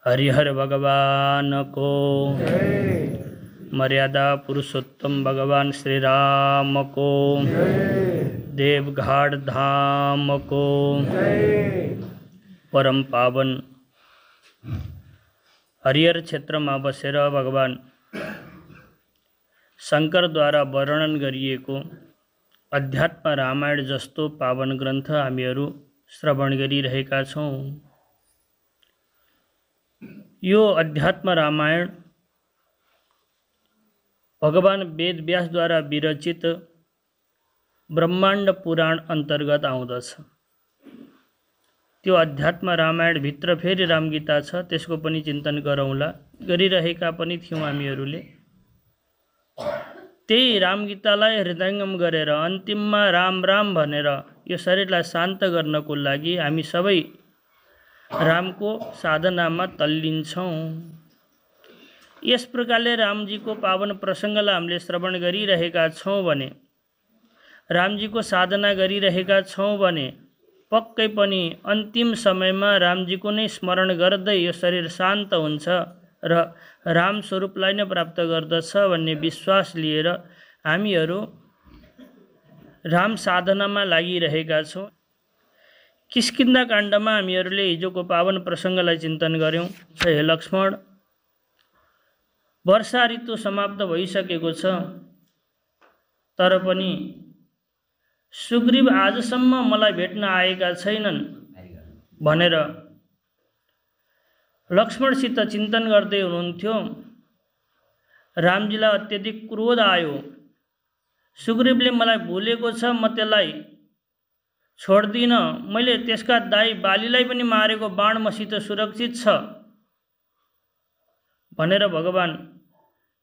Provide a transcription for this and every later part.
हरिहर भगवान को मर्यादा पुरुषोत्तम भगवान श्री राम को देवघाट धाम को परम पावन हरिहर क्षेत्र में बसेर भगवान शंकर द्वारा वर्णन गरिएको अध्यात्म रामायण जस्तो पावन ग्रन्थ हामीहरू श्रवण गरिरहेका छौं। यो अध्यात्म रामायण भगवान वेद व्यास द्वारा विरचित ब्रह्माण्ड पुराण अंतर्गत आउँदछ। त्यो अध्यात्म रामायण भित्र फेरि रामगीता छ, त्यसको पनि चिन्तन गरौँला, गरिरहेका पनि थियौं हामीहरूले। त्यही रामगीतालाई हृदयंगम गरेर अन्तिममा राम राम भनेर यो शरीरलाई शान्त गर्नको लागि हामी सबै रामको साधनामा तल्लिन्छौं। यस प्रकारले रामजीको पावन प्रसंगलाई हामीले श्रवण गरिरहेका छौं भने, रामजीको साधना गरिरहेका छौं भने पक्कै पनि अन्तिम समयमा रामजीको नै स्मरण गर्दै यो शरीर शान्त हुन्छ र राम स्वरूपलाई नै प्राप्त गर्दछ भन्ने विश्वास लिएर हामीहरू राम साधनामा लागिरहेका छौं। किष्किन्धा काण्डमा हामीहरूले हिजोको पावन प्रसंगलाई चिन्तन गर्यौं। हे लक्ष्मण, वर्षा ऋतु समाप्त भइसकेको छ, तर पनि सुग्रीव आजसम्म मलाई भेट्न आएका छैनन् भनेर लक्ष्मणसित चिन्तन गर्दै हुनुहुन्थ्यो। रामजीलाई अत्यधिक क्रोध आयो। सुग्रीवले मलाई भुलेको छ, म त्यसलाई छोड्दिन, मैले त्यसका दाइ बालीलाई पनि मारेको बाण मसित सुरक्षित छ भनेर भगवान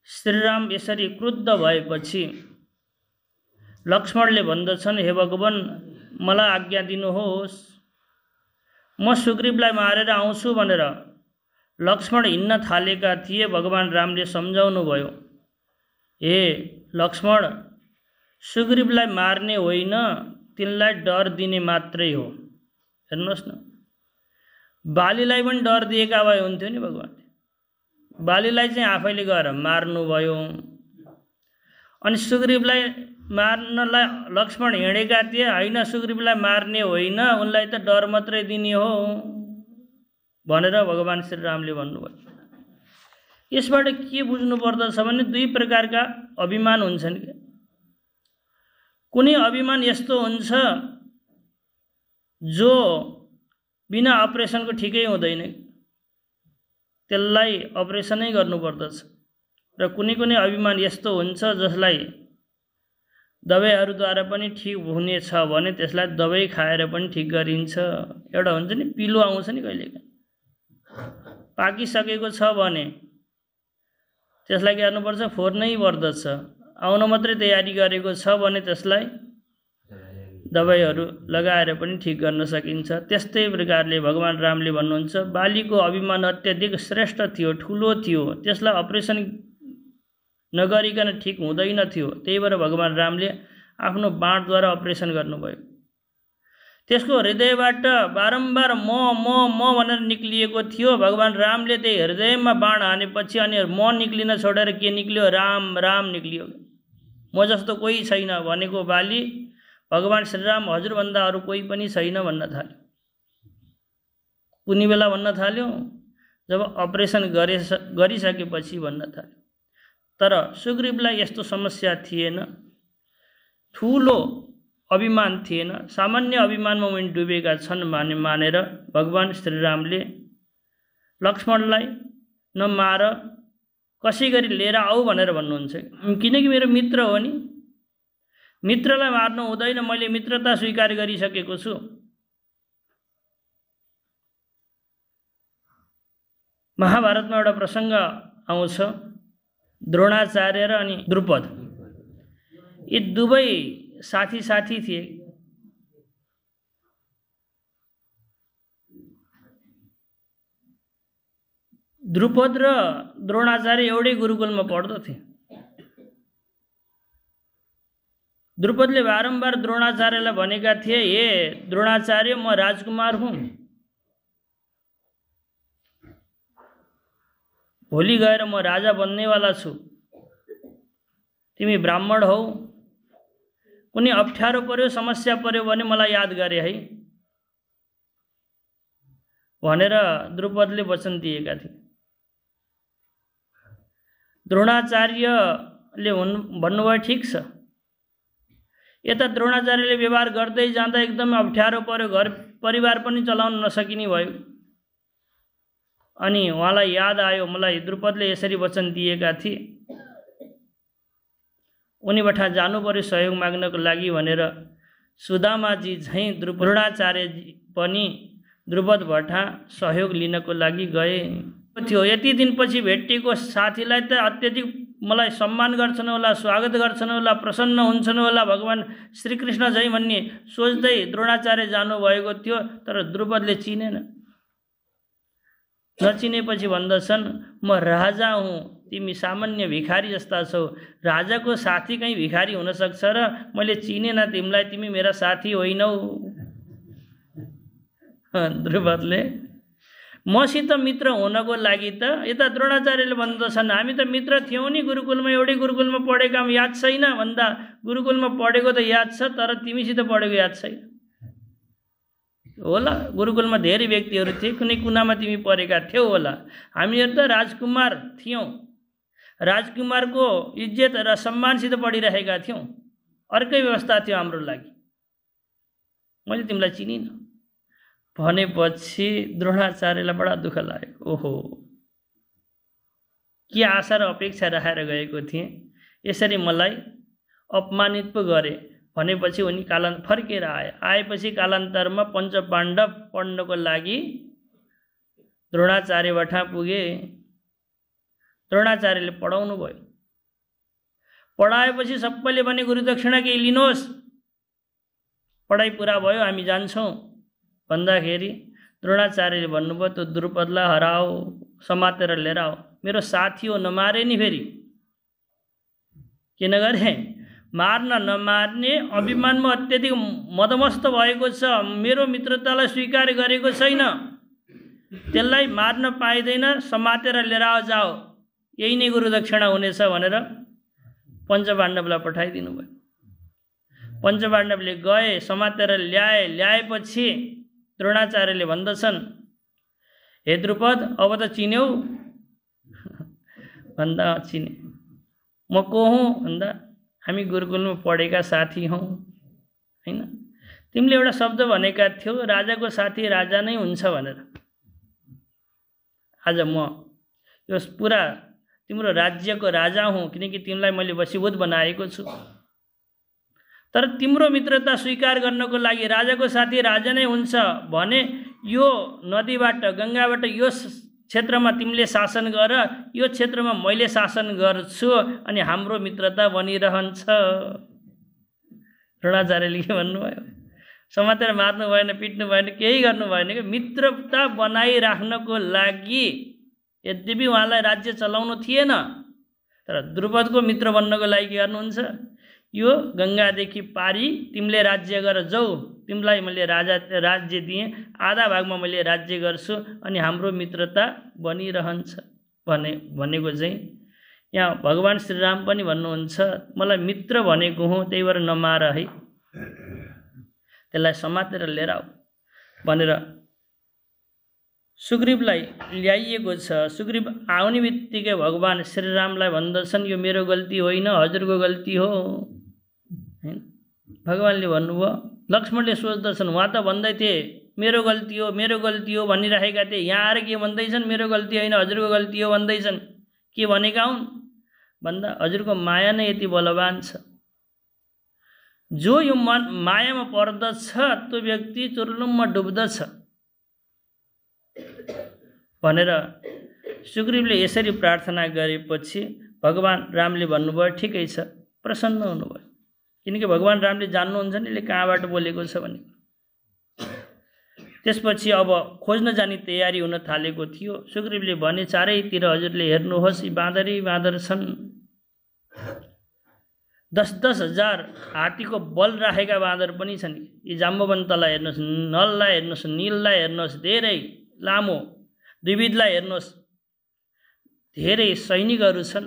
श्रीराम यसरी क्रुद्ध भएपछि लक्ष्मणले भन्दछन्, हे भगवान, मलाई आज्ञा दिनुहोस्, म सुग्रीवलाई मारेर आउँछु भनेर लक्ष्मण हिँड्न थालेका थिए। भगवान रामले सम्झाउनु भयो, हे लक्ष्मण, सुग्रीवलाई मार्ने होइन, तिनलाई डर दिने मात्रै हो। हेर्नुहोस् न, बालीलाई पनि डर दिएका भए हुन्थ्यो नि भगवानले। बालीलाई चाहिँ आफैले गएर मार्नुभयो। अनि सुग्रीवलाई मार्नलाई लक्ष्मण हिँडेका थिए, होइन सुग्रीवलाई मार्ने होइन, उनलाई त डर मात्रै दिने हो भनेर भगवान श्रीरामले भन्नुभयो। यसबाट के बुझ्नु पर्दछ भने दुई प्रकारका अभिमान हुन्छन् के। कुनै अभिमान यस्तो हुन्छ जो बिना अपरेसनको ठिकै हुँदैन, त्यसलाई अपरेसनै गर्नुपर्दछ। र कुनै कुनै अभिमान यस्तो हुन्छ जसलाई दबाईहरूद्वारा पनि ठिक हुनेछ भने त्यसलाई दबाई खाएर पनि ठिक गरिन्छ। एउटा हुन्छ नि पिलो आउँछ नि कहिलेकाहीँ, पाकिसकेको छ भने त्यसलाई के गर्नुपर्छ, फोर्नै पर्दछ। आउन मात्रै तयारी गरेको छ भने त्यसलाई दबाईहरू लगाएर पनि ठिक गर्न सकिन्छ। त्यस्तै प्रकारले भगवान रामले भन्नुहुन्छ, बालीको अभिमान अत्यधिक श्रेष्ठ थियो, ठुलो थियो, त्यसलाई अपरेसन नगरिकन ठिक हुँदैन थियो। त्यही भएर भगवान रामले आफ्नो बाणद्वारा अपरेसन गर्नुभयो। त्यसको हृदयबाट बारम्बार म म म भनेर निक्लिएको थियो। भगवान रामले त्यही हृदयमा बाण हानेपछि अनि म निक्लिन छोडेर के निक्लियो, राम राम निक्लियो। म जस्तो कोही छैन भनेको बाली भगवान श्रीराम हजुरभन्दा अरू कोही पनि छैन भन्न थाल्यो। कुनै बेला भन्न थाल्यो, जब अपरेसन गरिसकेपछि भन्न थाल्यो। तर सुग्रीवलाई यस्तो समस्या थिएन, ठुलो अभिमान थिएन, सामान्य अभिमानमा उनी डुबेका छन् मानेर भगवान श्रीरामले लक्ष्मणलाई नमार, कसै गरी लिएर आऊ भनेर भन्नुहुन्छ। किनकि मेरो मित्र हो नि, मित्रलाई मार्नु हुँदैन, मैले मित्रता स्वीकार गरिसकेको छु। महाभारतमा एउटा प्रसङ्ग आउँछ, द्रोणाचार्य र अनि द्रुपद, यी दुवै साथी थिए। द्रुपद र द्रोणाचार्य एउटै गुरुकुलमा पढ्दथे। द्रुपदले बारम्बार द्रोणाचार्यलाई भनेका थिए, हे द्रोणाचार्य, म राजकुमार हुँ, भोलि गएर म राजा बन्नेवाला छु, तिमी ब्राह्मण हौ, कुनै अप्ठ्यारो पर्यो समस्या पर्यो भने मलाई याद गरे है भनेर द्रुपदले वचन दिएका थिए। द्रोणाचार्यले भन्नुभयो ठिक छ। यता द्रोणाचार्यले व्यवहार गर्दै जाँदा एकदमै अप्ठ्यारो पर्यो, घर परिवार पनि चलाउन नसकिने भयो। अनि उहाँलाई याद आयो मलाई द्रुपदले यसरी वचन दिएका थिए, उनीबाट जानु पर्यो सहयोग माग्नको लागि भनेर सुदामाजी झैँ द्रोणाचार्यजी पनि द्रुपदबाट सहयोग लिनको लागि गए थियो। यति दिनपछि भेटिएको साथीलाई त अत्यधिक मलाई सम्मान गर्छन् होला, स्वागत गर्छन् होला, प्रसन्न हुन्छन् होला भगवान् श्रीकृष्ण झैँ भन्ने सोच्दै द्रोणाचार्य जानुभएको थियो। तर द्रुपदले चिनेन। नचिनेपछि भन्दछन् म राजा हुँ, तिमी सामान्य भिखारी जस्ता छौ। राजाको साथी कहीँ भिखारी हुन सक्छ र? मैले चिनेन तिमीलाई, तिमी मेरा साथी होइनौ। द्रुपदले मसित मित्र हुनको लागि त यता द्रोणाचार्यले भन्दछन् हामी त मित्र थियौँ नि गुरुकुलमा, एउटै गुरुकुलमा पढेका, याद छैन भन्दा गुरुकुलमा पढेको त याद छ तर तिमीसित पढेको याद छैन होला। गुरुकुलमा धेरै व्यक्तिहरू थिए, कुनै कुनामा तिमी पढेका थियौ होला। हामीहरू त राजकुमार थियौँ, राजकुमारको इज्जत र सम्मानसित पढिरहेका थियौँ, अर्कै व्यवस्था थियो हाम्रो लागि, मैले तिमीलाई चिनिनँ भनेपछि द्रोणाचार्यलाई बडा दुःख लाग्यो। ओहो, के आशा र अपेक्षा राखेर गएको थिएँ, यसरी मलाई अपमानित पो गरे भनेपछि उनी फर्केर आएपछि कालान्तरमा पञ्चपाण्डव पढ्नको लागि द्रोणाचार्यबाट पुगे। द्रोणाचार्यले पढाउनु भयो। पढाएपछि सबैले भने गुरुदक्षिणा केही लिनुहोस्, पढाइ पुरा भयो हामी जान्छौँ भन्दाखेरि द्रोणाचार्यले भन्नुभयो त्यो द्रुपदलाई हराओ, समातेर लिएर आओ, मेरो साथी हो, नमारे नि फेरि। किन गरे? मार्न नमार्ने अभिमानमा अत्यधिक मदमस्त भएको छ, मेरो मित्रतालाई स्वीकार गरेको छैन, त्यसलाई मार्न पाइँदैन, समातेर लिएर आओ, जाओ, यही नै गुरुदक्षिणा हुनेछ भनेर पञ्चपाण्डवलाई पठाइदिनु भयो। पञ्चपाण्डवले गए, समातेर ल्याएपछि द्रोणाचार्यले भन्दछन् हे द्रुपद अब त चिन्यौ भन्दा चिने। म को हुँ भन्दा हामी गुरुकुलमा पढेका साथी हौँ हैन, तिमीले एउटा शब्द भनेका थियौ राजाको साथी राजा नै हुन्छ भनेर। आज म यो पुरा तिम्रो राज्यको राजा हुँ किनकि तिमीलाई मैले वशीभूत बनाएको छु। तर तिम्रो मित्रता स्वीकार गर्नको लागि राजाको साथी राजा नै हुन्छ भने यो नदीबाट गङ्गाबाट यो क्षेत्रमा तिमीले शासन गर, यो क्षेत्रमा मैले शासन गर्छु अनि हाम्रो मित्रता बनिरहन्छ। द्रोणाचार्यले के भन्नुभयो? समातेर मार्नु भएन, पिट्नु भएन, केही गर्नु भएन कि मित्रता बनाइराख्नको लागि। यद्यपि उहाँलाई राज्य चलाउनु थिएन तर द्रुपदको मित्र बन्नको लागि के गर्नुहुन्छ? यो गङ्गादेखि पारी तिमीले राज्य गर जाऊ, तिमीलाई मैले राज्य दिएँ, आधा भागमा मैले राज्य गर्छु अनि हाम्रो मित्रता बनिरहन्छ भनेको चाहिँ यहाँ भगवान् श्रीराम पनि भन्नुहुन्छ मलाई मित्र भनेको हुँ, त्यही भएर नमार है, त्यसलाई समातेर लिएर आऊ भनेर सुग्रीवलाई ल्याइएको छ। सुग्रीव आउने बित्तिकै भगवान् श्रीरामलाई भन्दछन् यो मेरो गल्ती होइन, हजुरको गल्ती हो। भगवान्ले भन्नुभयो, लक्ष्मणले सोच्दछन् उहाँ त भन्दै थिए मेरो गल्ती हो, मेरो गल्ती हो भनिरहेका थिए, यहाँ आएर के भन्दैछन् मेरो गल्ती होइन हजुरको गल्ती हो भन्दैछन्। के भनेका हुन् भन्दा हजुरको माया नै यति बलवान छ, जो यो मायामा पर्दछ त्यो व्यक्ति चुर्लुममा डुब्दछ भनेर सुग्रीवले यसरी प्रार्थना गरेपछि भगवान् रामले भन्नुभयो ठिकै छ, प्रसन्न हुनुभयो। किनकि भगवान् रामले जान्नुहुन्छ नि यसले कहाँबाट बोलेको छ भने। त्यसपछि अब खोज्न जाने तयारी हुन थालेको थियो। सुग्रीवले भने चारैतिर हजुरले हेर्नुहोस् यी बाँदरै बाँदर छन्, 10-10 हजार हात्तीको बल राखेका बाँदर पनि छन्। यी जाम्बवन्तलाई हेर्नुहोस्, नललाई हेर्नुहोस्, नीललाई हेर्नुहोस्, धेरै लामो, द्विविधलाई हेर्नुहोस्, धेरै सैनिकहरू छन्,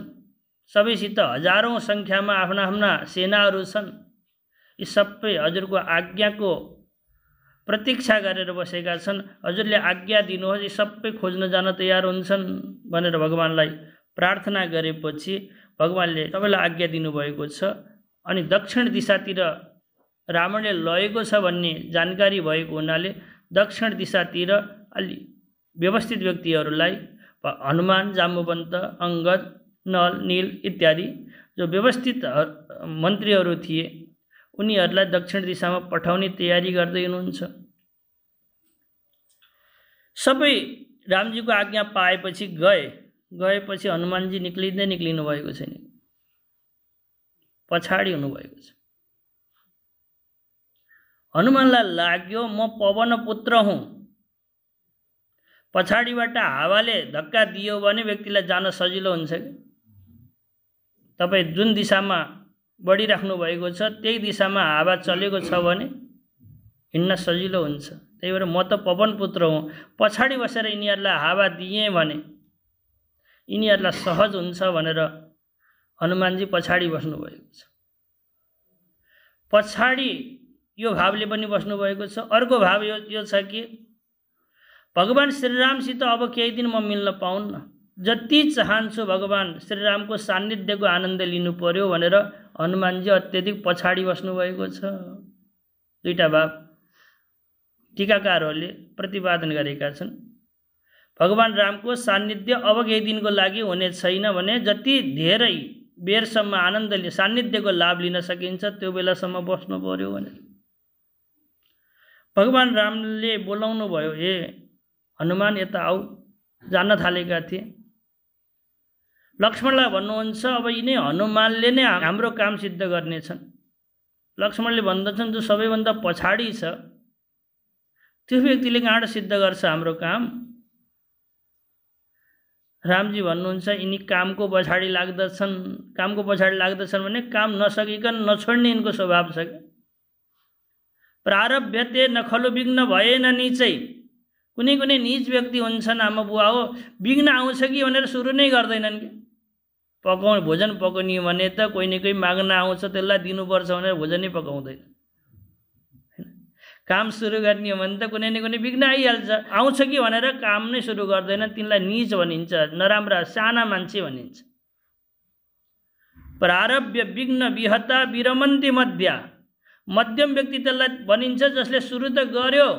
सबैसित हजारौं संख्यामा आफ्ना आफ्ना सेनाहरू छन्। यी सबै हजुरको आज्ञाको प्रतीक्षा गरेर बसेका छन्। हजुरले आज्ञा दिनुहोस्, यी सबै खोज्न जान तयार हुन्छन् भनेर भगवानलाई प्रार्थना गरेपछि भगवानले सबैलाई आज्ञा दिनुभएको छ। अनि दक्षिण दिशातिर रावणले लगेको छ भन्ने जानकारी भएको हुनाले दक्षिण दिशातिर अलि व्यवस्थित व्यक्तिहरूलाई हनुमान, जाम्बुवन्त, अङ्गद, नल, नील इत्यादि जो व्यवस्थित मन्त्रीहरू थिए उनीहरूलाई दक्षिण दिशामा पठाउने तयारी गर्दै हुनुहुन्छ। सबै रामजीको आज्ञा पाएपछि गएपछि हनुमानजी निक्लिनु भएको छैन, पछाडि हुनुभएको छ। हनुमानलाई लाग्यो म पवन पुत्र हुँ, पछाडिबाट हावाले धक्का दियो भने व्यक्तिलाई जान सजिलो हुन्छ कि। तपाईँ जुन दिशामा बढिराख्नु भएको छ त्यही दिशामा हावा चलेको छ भने हिँड्न सजिलो हुन्छ। त्यही भएर म त पवन पुत्र हुँ, पछाडि बसेर यिनीहरूलाई हावा दिएँ भने यिनीहरूलाई सहज हुन्छ भनेर हनुमानजी पछाडि बस्नुभएको छ। पछाडि यो भावले पनि बस्नुभएको छ। अर्को भाव यो छ कि भगवान श्रीरामसित अब केही दिन म मिल्न पाउन्न, जति चाहन्छु भगवान श्रीरामको सान्निध्यको आनन्द लिनु पर्यो भनेर हनुमानजी अत्यधिक पछाडि बस्नुभएको छ। दुईटा भाव टीकाकारहरूले प्रतिपादन गरेका छन्। भगवान रामको सान्निध्य अब केही दिनको लागि हुने छैन भने जति धेरै बेरसम्म आनन्दले सान्निध्यको लाभ लिन सकिन्छ त्यो बेलासम्म बस्नु पर्यो भने भगवान रामले बोलाउनु भयो, हे हनुमान यता आऊ, जान्न थालेका थिए। लक्ष्मणलाई भन्नुहुन्छ अब यिनै हनुमानले नै हाम्रो काम सिद्ध गर्नेछन्। लक्ष्मणले भन्दछन् जो सबैभन्दा पछाडि छ त्यो व्यक्तिले कहाँबाट सिद्ध गर्छ हाम्रो काम। रामजी भन्नुहुन्छ यिनी कामको पछाडि लाग्दछन् भने काम नसकिकन नछोड्ने यिनको स्वभाव छ। प्रारब्धते न खलु विघ्न भएन निचै, कुनै नीच व्यक्ति हुन्छन् आमा बुवा हो, विघ्न आउँछ कि भनेर सुरु नै गर्दैनन् कि। भोजन पकाउने भने त कोही न कोही माग्न आउँछ, त्यसलाई दिनुपर्छ भनेर भोजनै पकाउँदैन। काम सुरु गर्ने हो भने त कुनै न कुनै विघ्न आइहाल्छ, आउँछ कि भनेर काम नै सुरु गर्दैन। तिनलाई नीच भनिन्छ, नराम्रा साना मान्छे भनिन्छ। प्रारब्ध विघ्न विहता विरमन्ति मध्या, मध्यम व्यक्ति त्यसलाई भनिन्छ जसले सुरु त गर्यो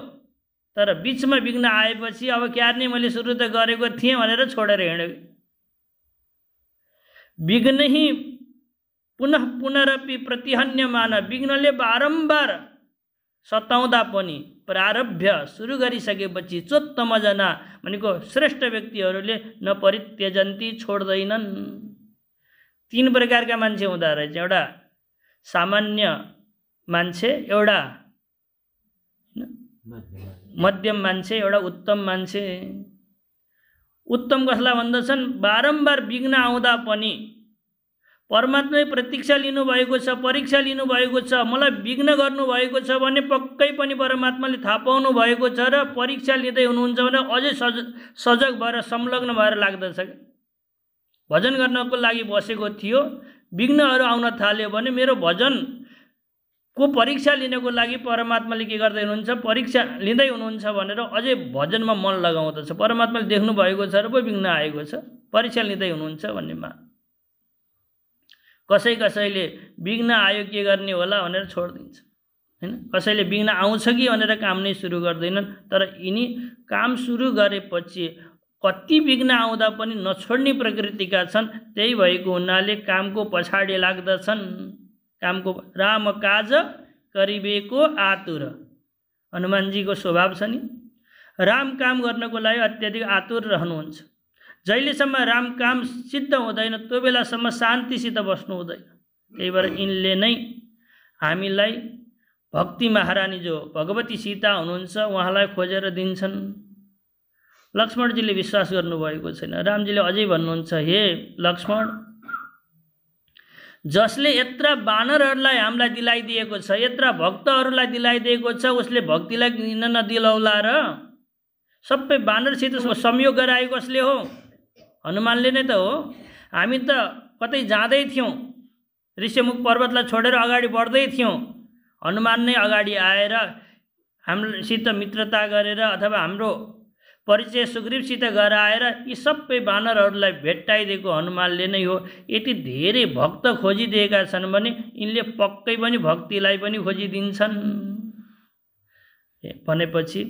तर बीचमा विघ्न आएपछि अब क्यार्ने मैले सुरु त गरेको थिएँ भनेर छोडेर हिँड्यो। विघ्नहि पुनः पुनरपि प्रतिहन्यमान, विघ्नले बारम्बार सताउँदा पनि प्रारब्ध सुरु गरिसकेपछि चोत्तमजना भनेको श्रेष्ठ व्यक्तिहरूले नपरित्यजन्ती, छोड्दैनन्। तीन प्रकारका मान्छे हुँदो रहेछ, एउटा सामान्य मान्छे, एउटा मध्यम मान्छे, एउटा उत्तम मान्छे। उत्तम कसलाई भन्दछन्? बारम्बार विघ्न आउँदा पनि परमात्माले प्रतीक्षा लिनुभएको छ, परीक्षा लिनुभएको छ, मलाई विघ्न गर्नुभएको छ भने पक्कै पनि परमात्माले थाहा पाउनु भएको छ र परीक्षा लिँदै हुनुहुन्छ भने अझै सजग भएर संलग्न भएर लाग्दछ। भजन गर्नको लागि बसेको थियो, विघ्नहरू आउन थाल्यो भने मेरो भजनको परीक्षा लिनको लागि परमात्माले के गर्दै हुनुहुन्छ? परीक्षा लिँदै हुनुहुन्छ भनेर अझै भजनमा मन लगाउँदछ। परमात्माले देख्नु भएको छ र पो विघ्न आएको छ, परीक्षा लिँदै हुनुहुन्छ भन्नेमा। कसैले विघ्न आयो के गर्ने होला भनेर छोडिदिन्छ, हैन? कसैले विघ्न आउँछ कि भनेर काम नै सुरु गर्दैनन्। तर यिनी काम सुरु गरेपछि कति विघ्न आउँदा पनि नछोड्ने प्रकृतिका छन्। त्यही भएको हुनाले कामको पछाडि लाग्दछन्। कामको राम काज करिबेको आतुर, हनुमानजीको स्वभाव छ नि। राम काम गर्नको लागि अत्यधिक आतुर रहनुहुन्छ। जहिलेसम्म राम काम सिद्ध हुँदैन त्यो बेलासम्म शान्तिसित बस्नु हुँदैन। त्यही भएर यिनले नै हामीलाई भक्ति महारानी जो भगवती सीता हुनुहुन्छ उहाँलाई खोजेर दिन्छन्। लक्ष्मणजीले विश्वास गर्नुभएको छैन। रामजीले अझै भन्नुहुन्छ, हे लक्ष्मण, जसले यत्र बानरहरूलाई हामीलाई दिलाइदिएको छ, यत्र भक्तहरूलाई दिलाइदिएको छ, उसले भक्तिलाई किन नदिलाउला र? सबै बानरसित संयोग गराएको कसले हो? हनुमानले नै त हो। हामी त कतै जाँदै थियौँ, ऋष्यमुख पर्वतलाई छोडेर अगाडि बढ्दै थियौँ, हनुमान नै अगाडि आएर हामीसित मित्रता गरेर अथवा हाम्रो परिचय सुग्रीवसित गराएर यी सबै बानरहरूलाई भेट्टाइदिएको हनुमानले नै हो। यति धेरै भक्त खोजिदिएका छन् भने यिनले पक्कै पनि भक्तिलाई पनि खोजिदिन्छन् भनेपछि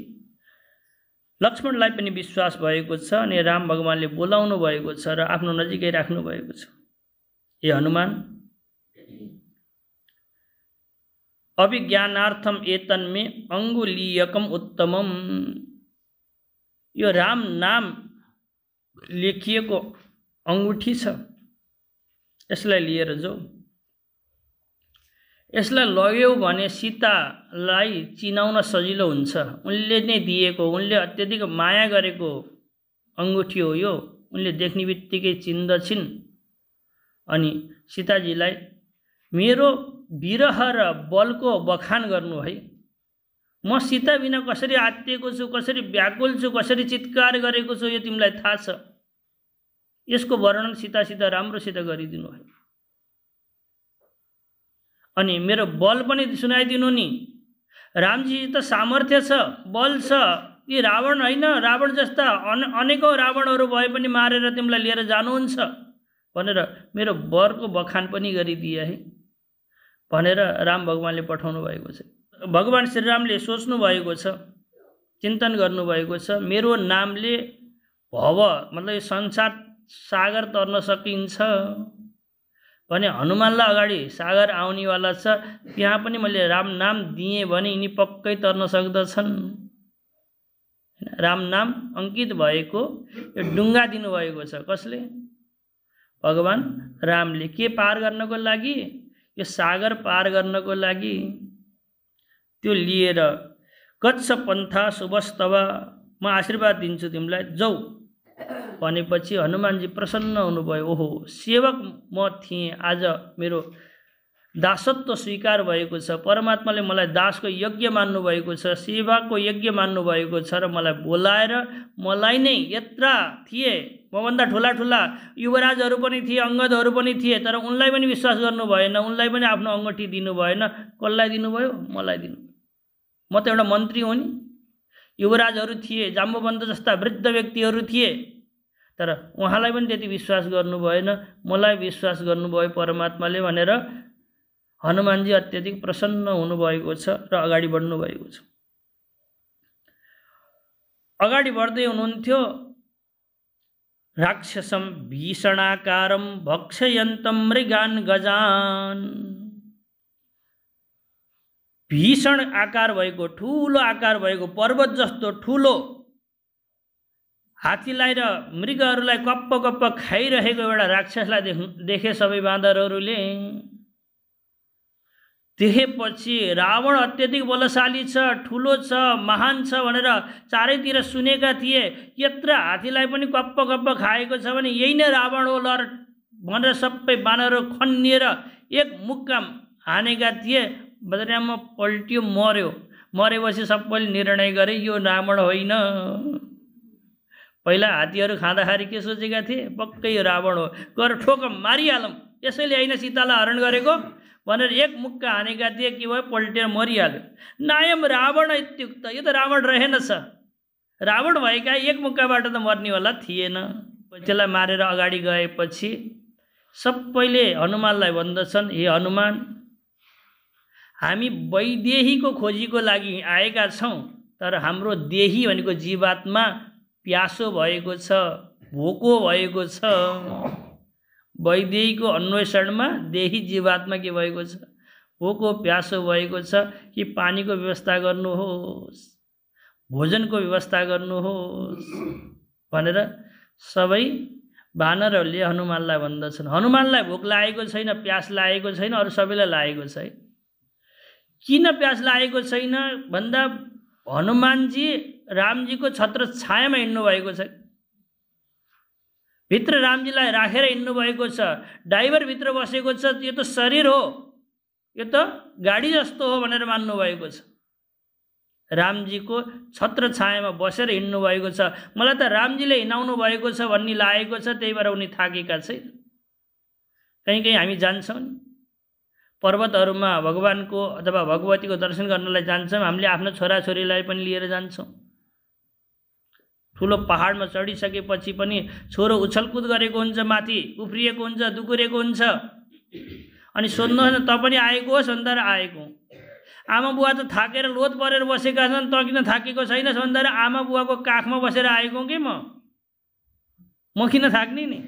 लक्ष्मणलाई पनि विश्वास भएको छ अनि राम भगवानले बोलाउनु भएको छ र आफ्नो नजिकै राख्नु भएको छ। हे हनुमान, अभिज्ञानार्थम एतन्मे अङ्गुलीयकम उत्तमम। यो राम नाम लेखिएको अङ्गुठी छ, यसलाई लिएर जाऊ। यसलाई लग्यौ भने सीतालाई चिनाउन सजिलो हुन्छ। उनले नै दिएको, उनले अत्यधिक माया गरेको अङ्गुठी हो यो। उनले देख्ने बित्तिकै चिन्दछिन् अनि सीताजीलाई मेरो विरह र बलको बखान गर्नु है। म सीता बिना कसरी आत्तिएको छु, कसरी व्याकुल छु, कसरी चित्कार गरेको छु यो तिमीलाई थाहा छ। यसको वर्णन सीतासित राम्रोसित गरिदिनु है। अनि मेरो बल पनि सुनाइदिनु नि। रामजी त सामर्थ्य छ, बल छ। यी रावण होइन, रावण जस्ता अनेकौँ रावणहरू भए पनि मारेर तिमीलाई लिएर जानुहुन्छ भनेर मेरो वरको बखान पनि गरिदिए है भनेर राम भगवानले पठाउनु भएको छ। भगवान श्रीरामले सोच्नु भएको छ, चिन्तन गर्नुभएको छ, मेरो नामले भव मतलब यो संसार सागर तर्न सकिन्छ भने हनुमानलाई अगाडि सागर आउनेवाला छ, त्यहाँ पनि मैले राम नाम दिएँ भने यिनी पक्कै तर्न सक्दछन्। राम नाम अंकित भएको यो डुङ्गा दिनुभएको छ। कसले? भगवान रामले। के पार गर्नको लागि? यो सागर पार गर्नको लागि। त्यो लिएर गच्छ पन्था शुभस्तव, म आशीर्वाद दिन्छु तिमीलाई, जाऊ भनेपछि हनुमानजी प्रसन्न हुनुभयो। ओहो, सेवक म थिएँ, आज मेरो दासत्व स्वीकार भएको छ। परमात्माले मलाई दासको यज्ञ मान्नु भएको छ, सेवाको यज्ञ मान्नु भएको छ र मलाई बोलाएर मलाई नै यत्रा थिए, मभन्दा ठुला ठुला युवराजहरू पनि थिए, अङ्गदहरू पनि थिए, तर उनलाई पनि विश्वास गर्नु भएन, उनलाई पनि आफ्नो अङ्गठी दिनु भएन। कसलाई दिनुभयो? मलाई दिनु। म त एउटा मन्त्री हो नि। युवराजहरू थिए, जाम्बुवन्त जस्ता वृद्ध व्यक्तिहरू थिए, तर उहाँलाई पनि त्यति विश्वास गर्नु भएन, मलाई विश्वास गर्नुभयो परमात्माले भनेर हनुमानजी अत्यधिक प्रसन्न हुनुभएको छ र अगाडि बढ्नु भएको छ। अगाडि बढ्दै हुनुहुन्थ्यो। राक्षसम भीषणाकारम भक्षयन्तम मृगान गजान। भीषण आकार भएको, ठुलो आकार भएको, पर्वत जस्तो ठुलो हात्तीलाई र मृगहरूलाई कप्प कप्प खाइरहेको एउटा राक्षसलाई देखे सबै बाँदरहरूले। देखेपछि रावण अत्यधिक बलशाली छ, ठुलो छ, महान छ भनेर चारैतिर सुनेका थिए। यत्र हात्तीलाई पनि कप्प कप्प खाएको छ भने यही नै रावण हो ल भनेर सबै बानरहरू खन्निएर एक मुक्का हानेका थिए। बद्रियामा पल्ट्यो, मर्यो। मरेपछि सबैले निर्णय गरे यो रावण होइन। पहिला हात्तीहरू खाँदाखेरि के सोचेका थिए? पक्कै यो रावण हो, गएर ठोक मारिहालौँ, यसैले होइन सीतालाई हरण गरेको भनेर एक मुक्का हानेका थिए। के भयो? पल्टेर मरिहाल्यो। नायम रावण इत्युक्त, यो त रावण रहेनछ। रावण भएका एक मुक्काबाट त मर्नेवाला थिएन। त्यसलाई मारेर अगाडि गएपछि सबैले हनुमानलाई भन्दछन्, हे हनुमान, हामी वैदेहीको खोजीको लागि आएका छौँ, तर हाम्रो देही भनेको जीवात्मा प्यासो भएको छ, भोको भएको छ। वैदेहीको अन्वेषणमा देही जीवात्मा के भएको छ? भोको प्यासो भएको छ। कि पानीको व्यवस्था गर्नुहोस्, भोजनको व्यवस्था गर्नुहोस् भनेर सबै बानरहरूले हनुमानलाई भन्दछन्। हनुमानलाई भोक लागेको छैन, प्यास लागेको छैन, अरू सबैलाई लागेको छ। किन प्यास लागेको छैन भन्दा हनुमानजी रामजीको छत्र छायामा हिँड्नु भएको छ। भित्र रामजीलाई राखेर हिँड्नु भएको छ। ड्राइभर भित्र बसेको छ, यो त शरीर हो, यो त गाडी जस्तो हो भनेर मान्नु भएको छ। रामजीको छत्र छायामा बसेर हिँड्नु भएको छ। मलाई त रामजीले हिँडाउनु भएको छ भन्ने लागेको छ, त्यही भएर उनी थाकेका छैन। कहीँ कहीँ हामी जान्छौँ नि, पर्वतहरूमा भगवानको अथवा भगवतीको दर्शन गर्नलाई जान्छौँ, हामीले आफ्नो छोराछोरीलाई पनि लिएर जान्छौँ। ठुलो पहाडमा चढिसकेपछि पनि छोरो उछलकुद गरेको हुन्छ, माथि उफ्रिएको हुन्छ, दुकुरेको हुन्छ, अनि सोध्नुहोस् न त पनि आएको होस् भन्दा आएको। आमा बुवा त थाकेर लोत परेर बसेका छन्, त किन थाकेको छैनस् भन्दा आमा बुवाको काखमा बसेर आएको कि म किन थाक्ने नि।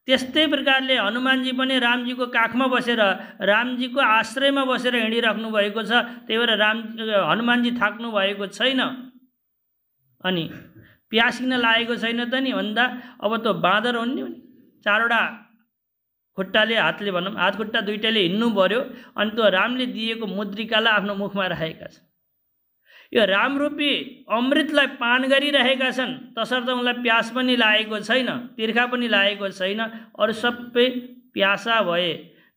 त्यस्तै प्रकारले हनुमानजी पनि रामजीको काखमा बसेर रामजीको आश्रयमा बसेर हिँडिराख्नु भएको छ, त्यही भएर हनुमानजी थाक्नु भएको छैन। अनि प्यास किन लागेको छैन त नि भन्दा अब त बाँदर हुन् नि, चारवटा खुट्टाले हातले भनौँ हात खुट्टा दुईटाले हिँड्नु पर्यो, अनि त्यो रामले दिएको मुद्रिकालाई आफ्नो मुखमा राखेका छन्। यो रामरूपी अमृतलाई पान गरिरहेका छन्, तसर्थ उनलाई प्यास पनि लागेको छैन, तिर्खा पनि लागेको छैन। अरू सबै प्यासा भए,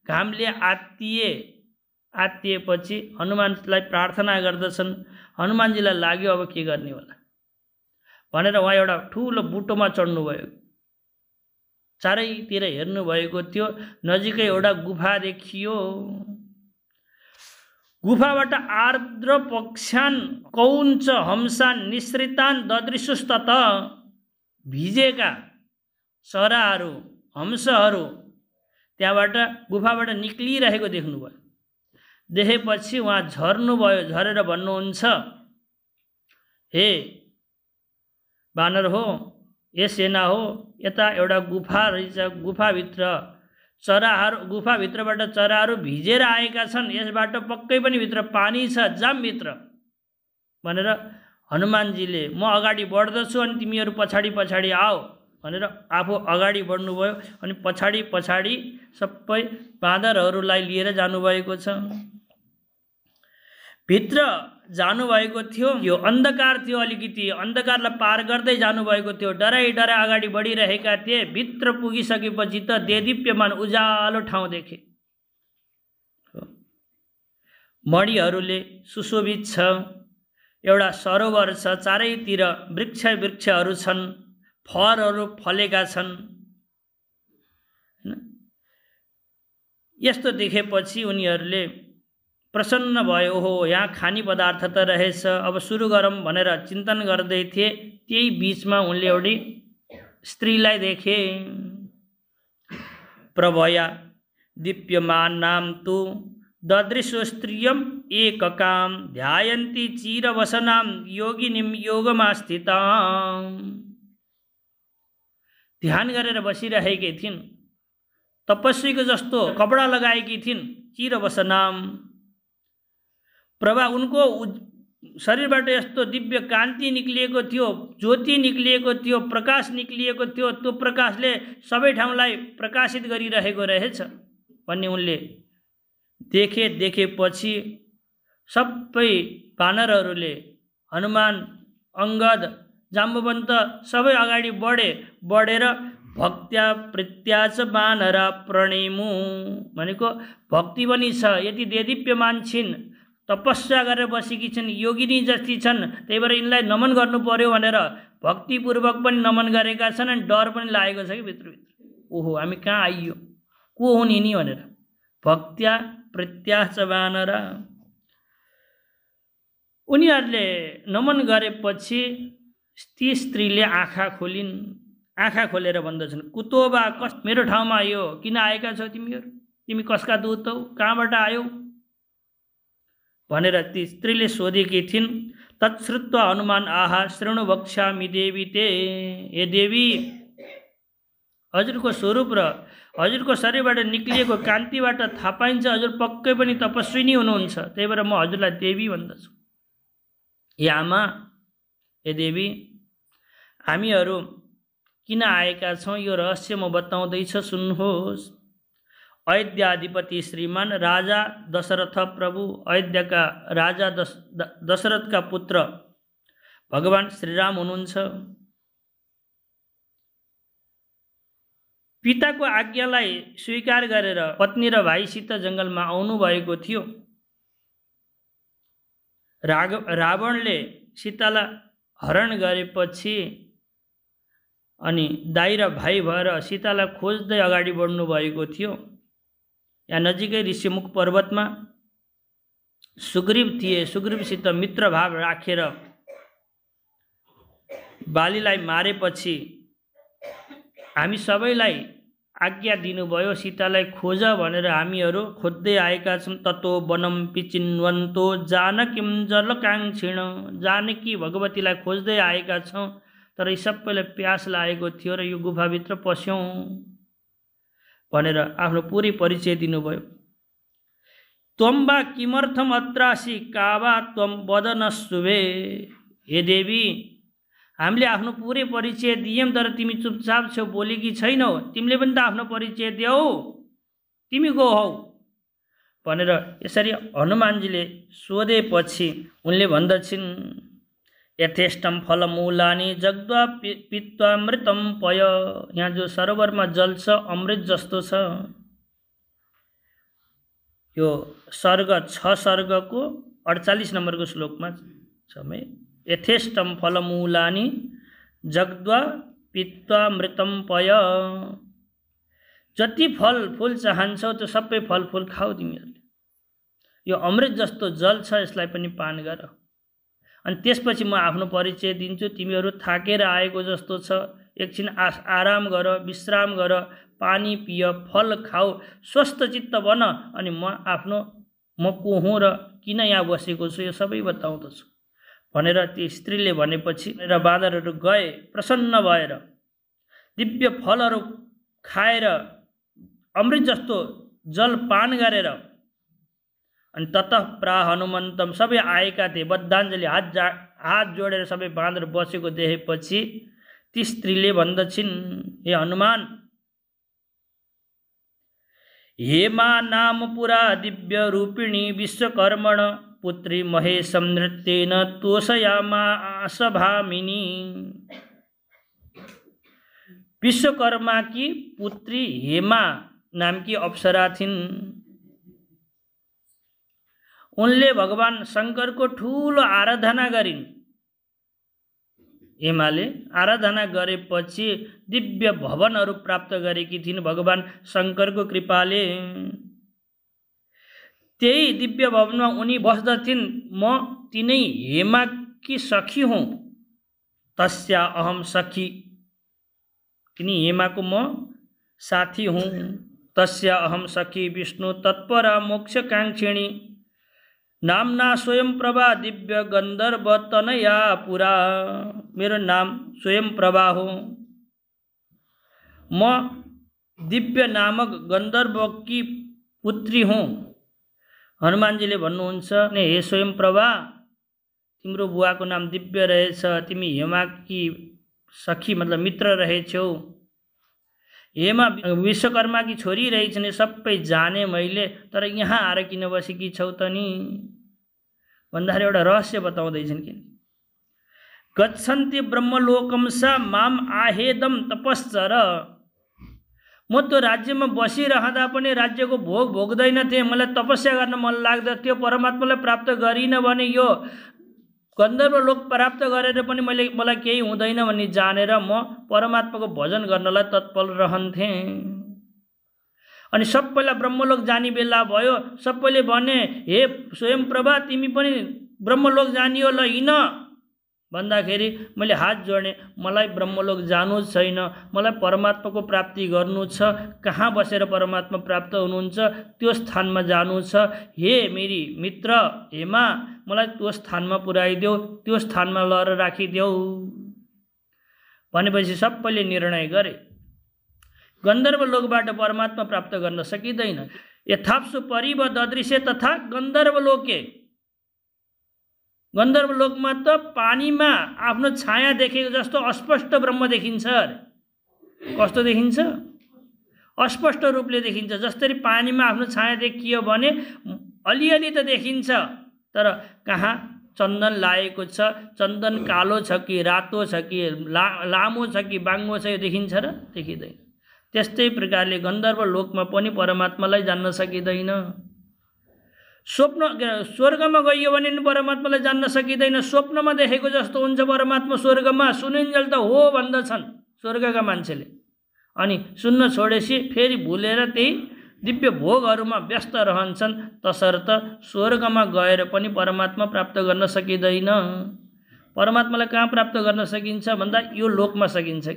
घामले आत्तिएपछि हनुमानलाई प्रार्थना गर्दछन्। हनुमानजीलाई लाग्यो अब के गर्ने होला भनेर उहाँ एउटा ठुलो बुटोमा चढ्नुभयो। चारैतिर हेर्नुभएको थियो, नजिकै एउटा गुफा देखियो। गुफाबाट आर्द्र पक्षान कौञ्च हंसान निश्रितान ददृशुस्तत, भिजेका चराहरू हंसहरू त्यहाँबाट गुफाबाट निक्लिरहेको देख्नुभयो। देखेपछि उहाँ झर्नुभयो, झरेर भन्नुहुन्छ, हे बानर हो, ए सेना हो, यता एउटा गुफा रहेछ, गुफाभित्र गुफाभित्रबाट चराहरू भिजेर आएका छन्, यसबाट पक्कै पनि भित्र पानी छ, जामभित्र भनेर हनुमानजीले म अगाडि बढ्दछु अनि तिमीहरू पछाडि पछाडि आओ भनेर आफू अगाडि बढ्नुभयो। अनि पछाडि पछाडि सबै बाँदरहरूलाई लिएर जानुभएको छ। भित्र जानुभएको थियो, यो अन्धकार थियो, अलिकति अन्धकारलाई पार गर्दै जानुभएको थियो। डराइ अगाडि बढिरहेका थिए। भित्र पुगिसकेपछि त देदीप्यमान उज्यालो ठाउँ देखे। मणिहरूले सुशोभित छ, एउटा सरोवर छ, चारैतिर वृक्षहरू छन्, फलहरू फलेका छन्। यस्तो देखेपछि उनीहरूले प्रसन्न भयो। ओहो, यहाँ खाने पदार्थ त रहेछ, अब सुरु गरौँ भनेर चिन्तन गर्दै थिए। त्यही बीचमा उनले एउटी स्त्रीलाई देखे। प्रभया दीप्यमान नाम तु ददृशो स्त्रियम एककाम ध्यायन्ती चिरवसनाम योगिनीम योगमा स्थिताम। ध्यान गरेर बसिरहेकी थिइन्, तपस्वीको जस्तो कपडा लगाएकी थिइन्, चिरवसनाम। प्रभा उनको शरीरबाट यस्तो दिव्य कान्ति निक्लिएको थियो, ज्योति निक्लिएको थियो, प्रकाश निक्लिएको थियो। त्यो प्रकाशले सबै ठाउँलाई प्रकाशित गरिरहेको रहेछ भन्ने उनले देखेपछि सबै वानरहरूले, हनुमान, अङ्गद, जाम्बवन्त सबै अगाडि बढेर भक्त्या प्रत्याच वानरा प्रणेमु भनेको भक्ति पनि छ, यति देदीप्यमान छिन्, तपस्या गरेर बसेकी छन्, योगिनी जस्ती छन्, त्यही भएर यिनलाई नमन गर्नु पर्यो भनेर भक्तिपूर्वक पनि नमन गरेका छन्। अनि डर पनि लागेको छ कि भित्रभित्र, ओहो हामी कहाँ आइयो, को हुन् यिनी भनेर। भक्त्या प्रत्याच वानरा, उनीहरूले नमन गरेपछि ती स्त्रीले आँखा खोलिन्। आँखा खोलेर भन्दछन्, कुतोबा, कस मेरो ठाउँमा आयो, किन आएका छौ तिमीहरू, तिमी कसका दूत हौ, कहाँबाट आयौ भनेर ती स्त्रीले सोधेकी थिइन्। तत्श्रुत्वा हनुमान आहा शृणु वक्ष्यामि देवी ते। हे देवी, हजुरको स्वरूप र हजुरको शरीरबाट निक्लिएको कान्तिबाट थाहा पाइन्छ हजुर पक्कै पनि तपस्विनी हुनुहुन्छ, त्यही भएर म हजुरलाई देवी भन्दछु। हे आमा, हे देवी, हामीहरू किन आएका छौँ यो रहस्य म बताउँदैछ, सुन्नुहोस्। अयोध्याधिपति श्रीमान राजा दशरथ प्रभु, अयोध्याका राजा दशरथका पुत्र भगवान श्रीराम हुनुहुन्छ। पिताको आज्ञालाई स्वीकार गरेर पत्नी र भाइसित जङ्गलमा आउनु भएको थियो। रावणले सीतालाई हरण गरेपछि अनि दाइ र भाइ भएर सीतालाई खोज्दै अगाडि बढ्नु भएको थियो। यहाँ नजिकै ऋषिमुख पर्वतमा सुग्रीव थिए। सुग्रीवसित मित्रभाव राखेर बालीलाई मारेपछि हामी सबैलाई आज्ञा दिनुभयो सीतालाई खोज भनेर हामीहरू खोज्दै आएका छौँ। ततो वनम पिचिन्वन्तो जानकीं जलकाङ्क्षिण, जानकी भगवतीलाई खोज्दै आएका छौँ, तर यी सबैलाई प्यास लागेको थियो र यो गुफाभित्र पस्यौँ भनेर आफ्नो पुरै परिचय दिनुभयो। त्वं वा किमर्थम अत्रासि का वा त्वं वदन शुभे, हे देवी हामीले आफ्नो पुरै परिचय दियौँ तर तिमी चुपचाप छौ, बोलेकी छैनौ, तिमीले पनि त आफ्नो परिचय देऊ, तिमी को हौ भनेर यसरी हनुमानजीले सोधेपछि उनले भन्दछिन् यथेष्टम फलमूलानि जग्द्वा पीत्वा मृतम पय। यहाँ जो सरोवरमा जल छ अमृत जस्तो छ। यो सर्ग 6 सर्गको 48 नम्बरको श्लोकमा छ। यथेष्टम फलमूलानि जग्द्वा पीत्वा मृतम पय। जति फल फूल चाहन्छौ त्यो सबै फलफुल खाऊ तिमीहरूले। यो अमृत जस्तो जल छ, यसलाई पनि पान गर। अनि त्यसपछि म आफ्नो परिचय दिन्छु। तिमीहरू थाकेर आएको जस्तो छ, एकछिन आराम गर, विश्राम गर, पानी पिय, फल खाऊ, स्वस्थ चित्त बन, अनि म को हुँ र किन यहाँ बसेको छु यो सबै बताउँदछु भनेर ती स्त्रीले भनेपछि र बाँदरहरू गए प्रसन्न भएर दिव्य फलहरू खाएर अमृत जस्तो जल पान गरेर। अनि ततः प्राह हनुमन्तम, सबै आएका थिए बद्धाञ्जली हात जोडेर सबै बाँदर बसेको देखेपछि ती स्त्रीले भन्दछिन् हे हनुमान, हेमा नाम पुरा दिव्य रूपिणी विश्वकर्मण पुत्री महेशम नृत्येन तोषयामास भामिनी। विश्वकर्मा की पुत्री हेमा नाम की अप्सरा थिइन्। उनले भगवान शङ्करको ठूलो आराधना गरिन्। हेमाले आराधना गरेपछि दिव्य भवनहरू प्राप्त गरेकी थिइन् भगवान शङ्करको कृपाले। त्यही दिव्य भवनमा उनी बस्दथिन्। म तिनै हेमा की सखी हुँ। तस्या अहम सखी, तिनी हेमाको म साथी हुँ। तस्या अहम सखी विष्णु तत्परा मोक्षकाङ्क्षिणी नामना स्वयं प्रभा दिव्य गन्धर्व तनया पुरा। मेरो नाम स्वयं प्रभा हो। म दिव्य नामक गन्धर्व की पुत्री हुँ। हनुमानजीले भन्नुहुन्छ ने हे स्वयं प्रभा, तिम्रो बुवाको नाम दिव्य रहेछ, तिमी हेमा की सखी मतलब मित्र रहेछौ। हेमा विश्वकर्मा की छोरी रहेछन्, सबै जाने मैले, तर यहाँ आएर किन बसेकी छौ त नि भन्दाखेरि एउटा रहस्य बताउँदैछन् कि गच्छन्ति ब्रह्मलोकम सा माम आहेदम तपश्चर। म त्यो राज्यमा बसिरहँदा पनि राज्यको भोग भोग्दैन थिएँ, मलाई तपस्या गर्न मन लाग्दथ्यो। परमात्मालाई प्राप्त गरिन भने यो गन्धर्व लोक प्राप्त गरेर पनि मलाई केही हुँदैन भन्ने जानेर म परमात्माको भजन गर्नलाई तत्पर रहन्थेँ। अनि सबैलाई ब्रह्मलोक जाने बेला भयो। सबैले भने हे स्वयं प्रभा तिमी पनि ब्रह्मलोक जानियो ल हिँड भन्दाखेरि मैले हात जोडेँ, मलाई ब्रह्मलोक जानु छैन, मलाई परमात्माको प्राप्ति गर्नु छ। कहाँ बसेर परमात्मा प्राप्त हुनुहुन्छ त्यो स्थानमा जानु छ। हे मेरी मित्र हेमा, मलाई त्यो स्थानमा पुर्याइदेऊ, त्यो स्थानमा लएर राखिदेऊ भनेपछि सबैले निर्णय गरे गन्धर्व लोकबाट परमात्मा प्राप्त गर्न सकिँदैन। यथाप्सु परिव ददृश्य तथा गन्धर्व लोके। गन्धर्व लोकमा त पानीमा आफ्नो छाया देखेको जस्तो अस्पष्ट ब्रह्म देखिन्छ। कस्तो देखिन्छ? अस्पष्ट रूपले देखिन्छ। जसरी पानीमा आफ्नो छाया देखियो भने अलिअलि त देखिन्छ, तर कहाँ चन्दन लागेको छ, चन्दन कालो छ कि रातो छ कि लामो छ कि बाङ्गो छ, यो देखिन्छ र? देखिँदैन। त्यस्तै प्रकारले गन्धर्व लोकमा पनि परमात्मालाई जान्न सकिँदैन। स्वर्गमा गइयो भने नि परमात्मालाई जान्न सकिँदैन। स्वप्नमा देखेको जस्तो हुन्छ परमात्मा स्वर्गमा, सुनिन्जेल त हो भन्दछन् स्वर्गका मान्छेले। अनि सुन्न छोडेपछि फेरि भुलेर त्यही दिव्य भोगहरूमा व्यस्त रहन्छन्। तसर्थ स्वर्गमा गएर पनि परमात्मा प्राप्त गर्न सकिँदैन। परमात्मालाई कहाँ प्राप्त गर्न सकिन्छ भन्दा यो लोकमा सकिन्छ।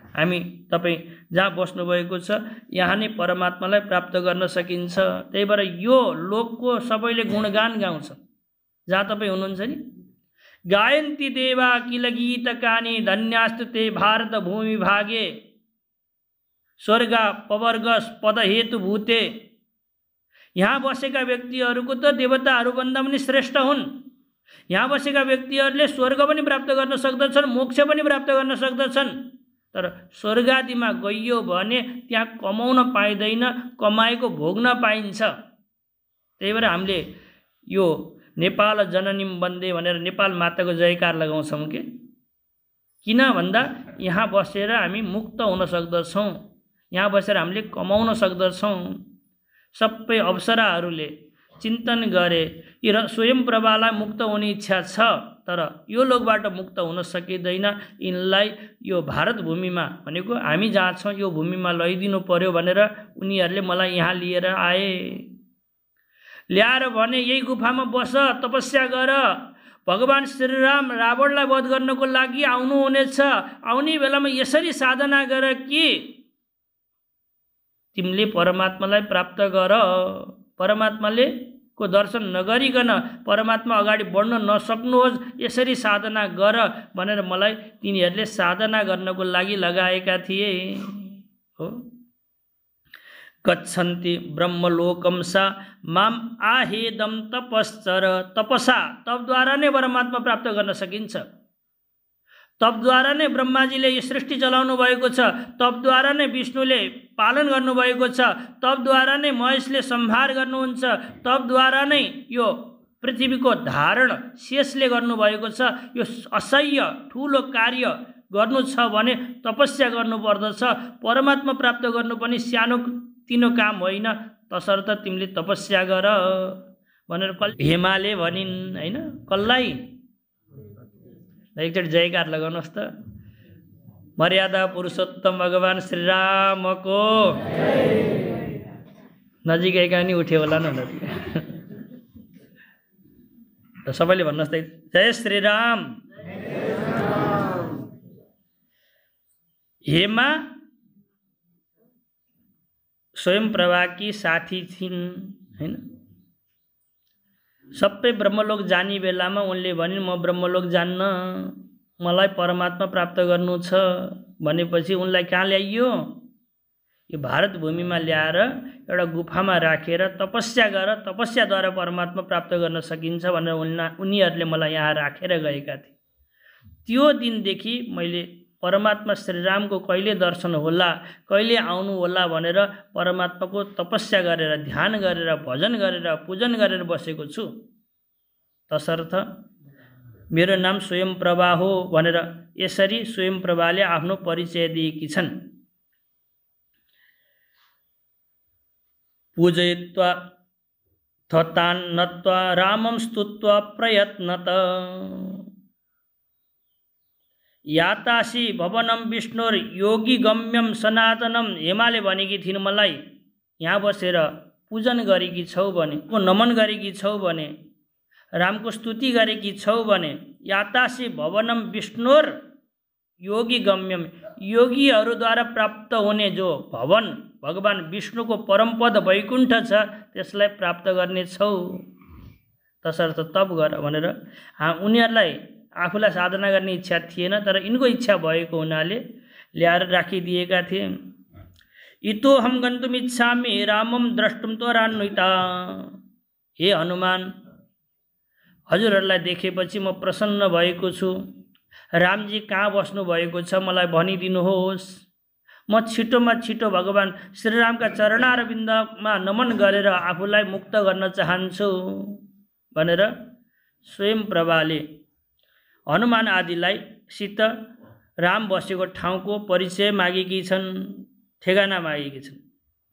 हामी तपाईँ जहाँ बस्नुभएको छ यहाँ नै परमात्मालाई प्राप्त गर्न सकिन्छ। त्यही भएर यो लोकको सबैले गुणगान गाउँछ। जहाँ तपाईँ हुनुहुन्छ नि, गायन्ती देवा किल गीतकानि धन्यास्तु ते भारत भूमि भागे स्वर्ग पवर्गस पदहेतु भूते। यहाँ बसेका व्यक्तिहरूको त देवताहरूभन्दा पनि श्रेष्ठ हुन्। यहाँ बसेका व्यक्तिहरूले स्वर्ग पनि प्राप्त गर्न सक्दछन्, मोक्ष पनि प्राप्त गर्न सक्दछन्। तर स्वर्गादिमा गइयो भने त्यहाँ कमाउन पाइँदैन, कमाएको भोग्न पाइन्छ। त्यही भएर हामीले यो नेपाल जननीम वन्दे भनेर नेपाल माताको जयकार लगाउँछौँ के। किन भन्दा यहाँ बसेर हामी मुक्त हुन सक्दछौँ, यहाँ बसेर हामीले कमाउन सक्दछौँ। सबै अप्सराहरूले चिन्तन गरे र स्वयं प्रभालाई मुक्त हुने इच्छा छ, तर यो लोकबाट मुक्त हुन सकिँदैन। यिनलाई यो भारत भूमिमा भनेको हामी जहाँ छौँ यो भूमिमा लैदिनु पर्यो भनेर उनीहरूले मलाई यहाँ लिएर आए। ल्याएर भने यही गुफामा बस, तपस्या गर। भगवान श्रीराम रावणलाई वध गर्नको लागि आउनुहुनेछ। आउने बेलामा यसरी साधना गर कि तिमीले परमात्मालाई प्राप्त गर। परमात्माले को दर्शन नगरिकन परमात्मा अगाडि बढ्न नसक्नुहोस्, यसरी साधना गर भनेर मलाई तिनीहरूले साधना गर्नको लागि लगाएका थिए। हो गच्छन्ति ब्रह्मलोकम सा माम आहेदम तपश्चर। तपसा, तपद्वारा नै परमात्मा प्राप्त गर्न सकिन्छ। तपद्वारा नै ब्रह्माजीले यो सृष्टि चलाउनु भएको छ। तपद्वारा नै विष्णुले पालन गर्नुभएको छ। तपद्वारा नै महेशले संहार गर्नुहुन्छ। तपद्वारा नै यो पृथ्वीको धारण शेषले गर्नुभएको छ। यो असह्य ठुलो कार्य गर्नु छ भने तपस्या गर्नुपर्दछ। परमात्मा प्राप्त गर्नु पनि सानो तिनो काम होइन। तसर्थ तिमीले तपस्या गर भनेर हेमाले भनिन् होइन। कसलाई? एकचोटि जयकार लगाउनुहोस् त। मर्यादा पुरुषोत्तम भगवान श्रीरामको नजिकैका नि उठ्यो होला न। सबैले भन्नुहोस् त, जय श्रीराम। हेमा स्वयं प्रभाकी साथी थिइन् हैन। सबै ब्रह्मलोक जाने बेलामा उनले भनिन् म ब्रह्मलोक जान्न, मलाई परमात्मा प्राप्त गर्नु छ भनेपछि उनलाई कहाँ ल्याइयो? यो भारत भूमिमा ल्याएर एउटा गुफामा राखेर तपस्या गर, तपस्याद्वारा परमात्मा प्राप्त गर्न सकिन्छ भनेर उनीहरूले मलाई यहाँ राखेर गएका थिए। त्यो दिनदेखि मैले परमात्मा श्रीरामको कहिले दर्शन होला, कहिले आउनु होला भनेर परमात्माको तपस्या गरेर, ध्यान गरेर, भजन गरेर, पूजन गरेर बसेको छु। तसर्थ मेरो नाम स्वयं प्रभा हो भनेर यसरी स्वयं प्रभाले आफ्नो परिचय दिएकी छन्। पूजयित्वा थतान् नत्वा रामं स्तुत्वा प्रयत्नत यातासी भवनम विष्णुर योगी गम्यम सनातनम। हेमाले भनेकी थिइन् मलाई यहाँ बसेर पूजन गरेकी छौ भने, नमन गरेकी छौ भने, रामको स्तुति गरेकी छौ भने, यातासी भवनम विष्णुर योगी गम्यम, योगीहरूद्वारा प्राप्त हुने जो भवन भगवान विष्णुको परमपद वैकुण्ठ छ त्यसलाई प्राप्त गर्ने छौ। तसर्थ तप गर भनेर उनीहरूलाई आफूलाई साधना गर्ने इच्छा थिएन, तर यिनको इच्छा भएको हुनाले ल्याएर राखिदिएका थिए। इतो हम गन्तुम इच्छामि रामम द्रष्टुम त्वरान्विता। हे हनुमान, हजुरहरूलाई देखेपछि म प्रसन्न भएको छु। रामजी कहाँ बस्नु भएको छ मलाई भनिदिनुहोस्। म छिटोमा छिटो भगवान श्रीरामका चरणारविन्दमा नमन गरेर आफूलाई मुक्त गर्न चाहन्छु भनेर स्वयं प्रभाले हनुमान आदिलाई सित राम बसेको ठाउँको परिचय मागेकी छन्, ठेगाना मागेकी छन्।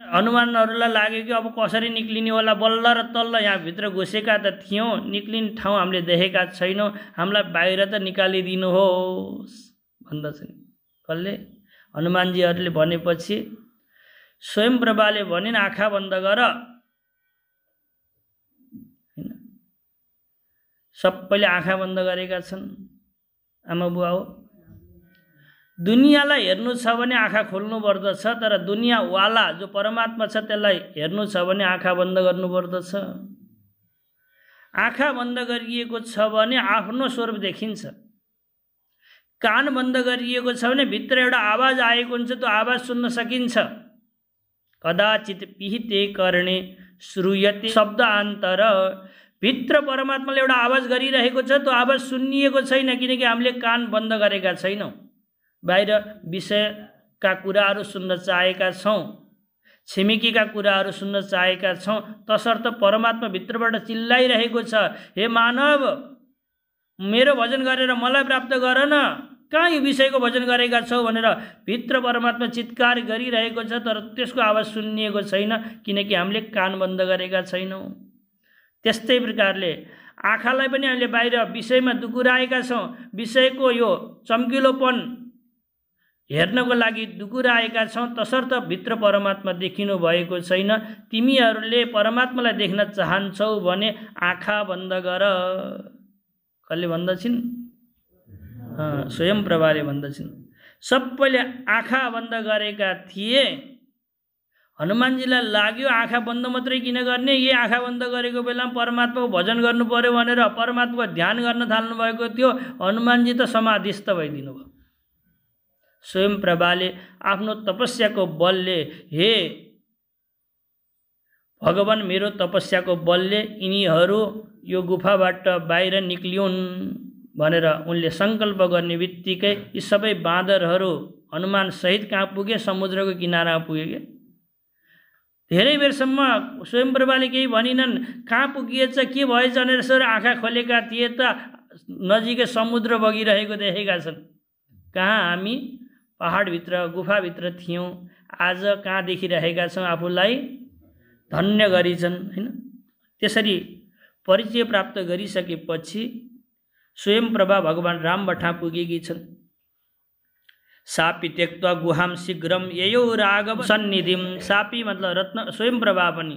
हनुमानहरूलाई लाग्यो कि अब कसरी निक्लिने होला, बल्ल र तल्ल यहाँभित्र घुसेका त थियौँ, निक्लिने ठाउँ हामीले देखेका छैनौँ, हामीलाई बाहिर त निकालिदिनुहोस् भन्दछन्। कसले? हनुमानजीहरूले भनेपछि स्वयं प्रभाले भनिन् आँखा बन्द गर। सबैले आँखा बन्द गरेका छन्। आमा बुवा हो, दुनियाँलाई हेर्नु छ भने आँखा खोल्नु पर्दछ, तर दुनियाँवाला जो परमात्मा छ त्यसलाई हेर्नु छ भने आँखा बन्द गर्नु पर्दछ। आँखा बन्द गरिएको छ भने आफ्नो स्वरूप देखिन्छ। कान बन्द गरिएको छ भने भित्र एउटा आवाज आएको हुन्छ, त्यो आवाज सुन्न सकिन्छ। कदाचित पिहिते कर्णे श्रूयते शब्दान्तर। भित्र परमात्माले एउटा आवाज गरिरहेको छ, त्यो आवाज सुनिएको छैन किनकि हामीले कान बन्द गरेका छैनौँ। बाहिर विषयका कुराहरू सुन्न चाहेका छौँ, छिमेकीका कुराहरू सुन्न चाहेका छौँ, तसर्थ परमात्मा भित्रबाट चिल्लाइरहेको छ, हे मानव मेरो भजन गरेर मलाई प्राप्त गर न, कहाँ यो विषयको भजन गरेका छौ भनेर भित्र परमात्मा चित्कार गरिरहेको छ, तर त्यसको आवाज सुनिएको छैन किनकि हामीले कान बन्द गरेका छैनौँ। त्यस्तै प्रकारले आँखालाई पनि हामीले बाहिर विषयमा दुकुराएका छौँ, विषयको यो चम्किलोपन हेर्नको लागि दुकुराएका छौँ, तसर्थ भित्र परमात्मा देखिनु भएको छैन। तिमीहरूले परमात्मालाई देख्न चाहन्छौ भने आँखा बन्द गर। कसले भन्दछिन्? स्वयं प्रभाले भन्दछिन्। सबैले आँखा बन्द गरेका थिए। हनुमानजीलाई लाग्यो आँखा बन्द मात्रै किन गर्ने, यही आँखा बन्द गरेको बेलामा परमात्माको भजन गर्नु पर्यो भनेर परमात्माको ध्यान गर्न थाल्नु भएको थियो। हनुमानजी त समाधिस्थ भइदिनु भयो। स्वयं प्रभाले आफ्नो तपस्याको बलले, हे भगवान मेरो तपस्याको बलले यिनीहरू यो गुफाबाट बाहिर निक्लिउन् भनेर उनले सङ्कल्प गर्ने बित्तिकै यी सबै बाँदरहरू हनुमान सहित कहाँ पुगे? समुद्रको किनारमा पुगे। धेरै बेरसम्म स्वयं प्रभाले केही भनिनन्, कहाँ पुगिएछ के भएछ भनेर सर आँखा खोलेका थिए त नजिकै समुद्र बगिरहेको देखेका छन्। कहाँ? हामी पहाडभित्र गुफाभित्र थियौँ, आज कहाँ देखिरहेका छौँ? आफूलाई धन्य गरिछन् हैन। त्यसरी परिचय प्राप्त गरिसकेपछि स्वयं प्रभा भगवान राम बठा पुगेकी छन्। सापी त्यक्त्वा गुहाम शीघ्रम ययो राघव सन्निधिम। सापी मतलब रत्न स्वयं प्रभा पनि